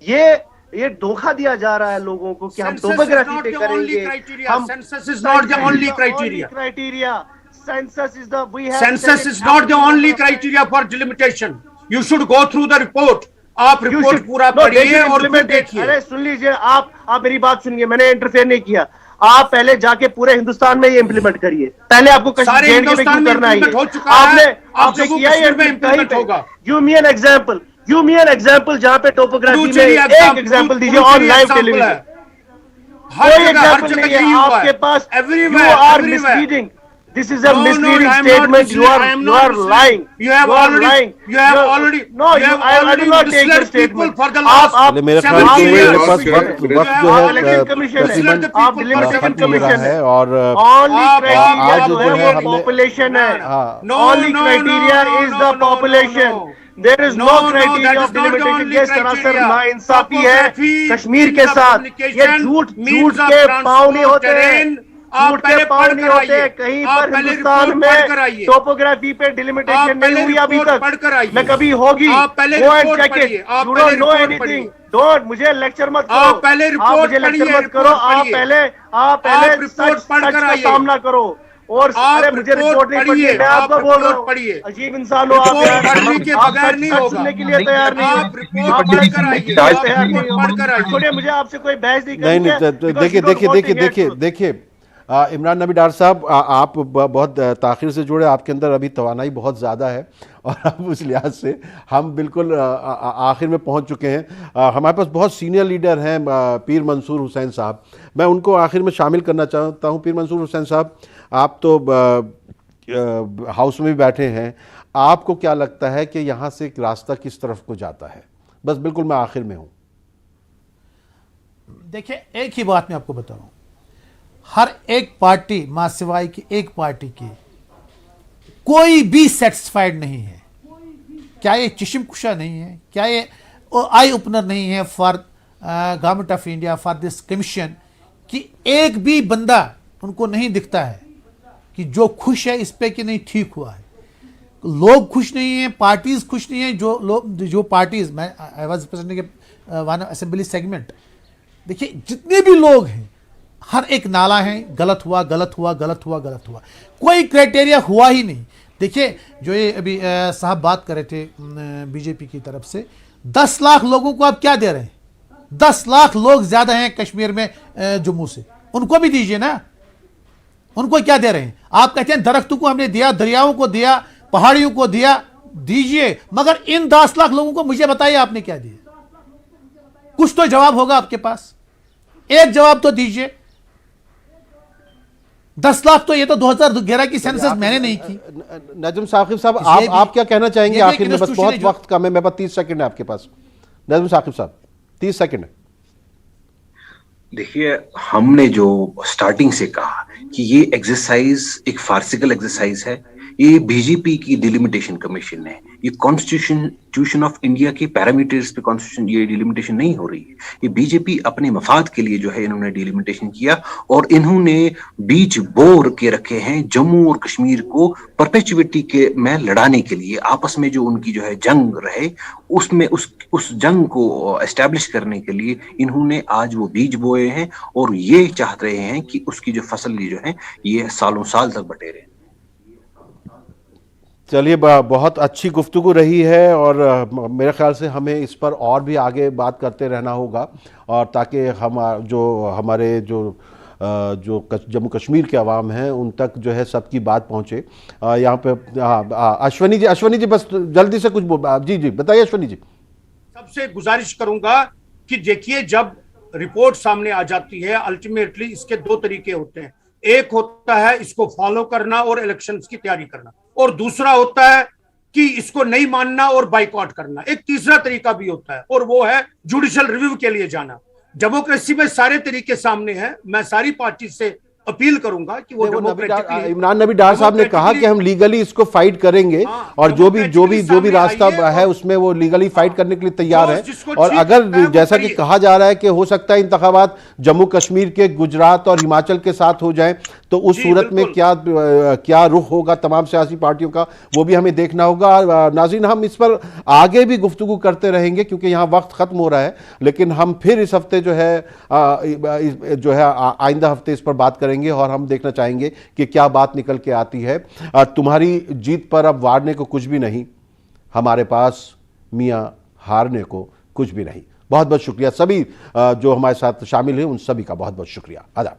ये धोखा दिया जा रहा है लोगों को कि हम टोपोग्राफी पे करेंगे। हम census is not the only criteria. Census is the census is not the only criteria for delimitation. You should go through the report. आप रिपोर्ट पूरा पढ़िए और फिर देखिए। अरे सुन लीजिए, आप मेरी बात सुनिए, मैंने इंटरफेयर नहीं किया। आप पहले जाके पूरे हिंदुस्तान में ये इम्प्लीमेंट करिए। पहले आपको सारे हिंदुस्तान में इम्प्लीमेंट हो चुका है, आपने किया है इम्प्लीमेंट होगा। गिव मी एन एग्जांपल जहां पे टोपोग्राफी में एक एग्जांपल दीजिए ऑन लाइव टेलीविजन। कोई एग्जांपल नहीं है आपके पास। You are misleading. This is a misleading statement. You are lying. You have already. No, I do not take your statement. For the last मेरे ख्याल से मेरे पास वक्त जो है तकरीबन आप डिलिमिटेशन कमीशन है और आज जो है पॉपुलेशन है। Only criteria is the population. There is no criteria of delimitation. ये सरासर नाइंसाफी है कश्मीर के साथ। ये झूठ के पाँव नहीं होते हैं। आप पहले पढ़ कर आइए, कहीं पर हिंदुस्तान में टोपोग्राफी पे डिलिमिटेशन नहीं हुई अभी तक, न कभी होगी। आप पहले रिपोर्ट पढ़िए, आप पहले रिपोर्ट पढ़िए। डोंट मुझे लेक्चर मत करो, आप पहले रिपोर्ट करो। आप पहले रिपोर्ट पढ़कर आइए, सामना करो। और आप मुझे रिपोर्ट नहीं पढ़िए, मैं आपको बोल रहा हूँ। पढ़िए, अजीब इंसान हो आप, पढ़ने के बगैर नहीं होगा। सुनने के लिए तैयार नहीं। आप रिपोर्ट पढ़कर आइए, छोड़िए, मुझे आपसे कोई बहस नहीं करनी है। देखिए इमरान नबी डार साहब, आप बहुत ताख़िर से जुड़े, आपके अंदर अभी तवानाई बहुत ज़्यादा है और अब उस लिहाज से हम बिल्कुल आखिर में पहुंच चुके हैं। हमारे पास बहुत सीनियर लीडर हैं, पीर मंसूर हुसैन साहब, मैं उनको आखिर में शामिल करना चाहता हूं। पीर मंसूर हुसैन साहब, आप तो हाउस में भी बैठे हैं, आपको क्या लगता है कि यहाँ से एक रास्ता किस तरफ को जाता है? बस बिल्कुल मैं आखिर में हूँ। देखिए, एक ही बात मैं आपको बता रहा हूँ, हर एक पार्टी मां सिवाय की एक पार्टी की कोई भी सेटिस्फाइड नहीं है। क्या ये चिशम कुशा नहीं है? क्या ये आई ओपनर नहीं है for government of India, for this commission, कि एक भी बंदा उनको नहीं दिखता है कि जो खुश है इस पे कि नहीं ठीक हुआ है। लोग खुश नहीं है, पार्टीज खुश नहीं है। जो पार्टीज, मैं I was representing one assembly segment, देखिए जितने भी लोग हैं हर एक नाला है, गलत हुआ, कोई क्राइटेरिया हुआ ही नहीं। देखिए, जो ये अभी साहब बात कर रहे थे बीजेपी की तरफ से, 10 लाख लोगों को आप क्या दे रहे हैं? 10 लाख लोग ज्यादा हैं कश्मीर में जम्मू से, उनको भी दीजिए ना। उनको क्या दे रहे हैं? आप कहते हैं दरख्तों को हमने दिया, दरियाओं को दिया, पहाड़ियों को दिया, दीजिए, मगर इन 10 लाख लोगों को मुझे बताइए आपने क्या दिया? कुछ तो जवाब होगा आपके पास, एक जवाब तो दीजिए। 10 लाख तो ये तो 2011 की सेंसस मैंने नहीं की। नजम साकिब साहब, आप क्या कहना चाहेंगे आखिर में? बस बहुत वक्त कम है, मेरे पास 30 सेकंड है आपके पास। नजम साकिब साहब 30 सेकंड है। देखिए, हमने जो स्टार्टिंग से कहा कि ये एक्सरसाइज एक फार्सिकल एक्सरसाइज है, ये बीजेपी की डिलिमिटेशन कमीशन है, ये कॉन्स्टिट्यूशन ऑफ इंडिया के पैरामीटर्स पे कॉन्स्टिट्यूशन ये डिलिमिटेशन नहीं हो रही है। ये बीजेपी अपने मफाद के लिए जो है इन्होंने डिलिमिटेशन किया और इन्होंने बीच बोर के रखे हैं जम्मू और कश्मीर को परपेचुइटी के में लड़ाने के लिए। आपस में जो उनकी जो है जंग रहे, उसमें उस जंग को एस्टैब्लिश करने के लिए इन्होंने आज वो बीज बोए हैं और ये चाह रहे हैं कि उसकी जो फसल जो है ये सालों साल तक बटेरे। चलिए, बहुत अच्छी गुफ्तगू रही है और मेरे ख्याल से हमें इस पर और भी आगे बात करते रहना होगा, और ताकि हम हमारे जो जम्मू कश्मीर के अवाम हैं उन तक जो है सबकी बात पहुंचे। यहाँ पे अश्वनी जी बस जल्दी से कुछ जी बताइए अश्वनी जी। सबसे गुजारिश करूंगा कि देखिए, जब रिपोर्ट सामने आ जाती है अल्टीमेटली इसके दो तरीके होते हैं। एक होता है इसको फॉलो करना और इलेक्शंस की तैयारी करना, और दूसरा होता है कि इसको नहीं मानना और बाइकआउट करना। एक तीसरा तरीका भी होता है और वो है जुडिशियल रिव्यू के लिए जाना। डेमोक्रेसी में सारे तरीके सामने हैं। मैं सारी पार्टी से अपील करूंगा कि वो इमरान नबी डार साहब ने कहा कि हम लीगली इसको फाइट करेंगे, और जो भी रास्ता है उसमें वो लीगली फाइट करने के लिए तैयार है। और अगर जैसा कि कहा जा रहा है कि हो सकता है इंतखाबात जम्मू कश्मीर के गुजरात और हिमाचल के साथ हो जाए, तो उस सूरत में क्या रुख होगा तमाम सियासी पार्टियों का, वो भी हमें देखना होगा। नाज़रीन, हम इस पर आगे भी गुफ्तगू करते रहेंगे क्योंकि यहाँ वक्त खत्म हो रहा है, लेकिन हम फिर इस हफ्ते जो है आइंदा हफ्ते इस पर बात करेंगे और हम देखना चाहेंगे कि क्या बात निकल के आती है। तुम्हारी जीत पर अब वारने को कुछ भी नहीं, हमारे पास मियां हारने को कुछ भी नहीं। बहुत बहुत शुक्रिया सभी जो हमारे साथ शामिल हैं, उन सभी का बहुत बहुत शुक्रिया। आदाब।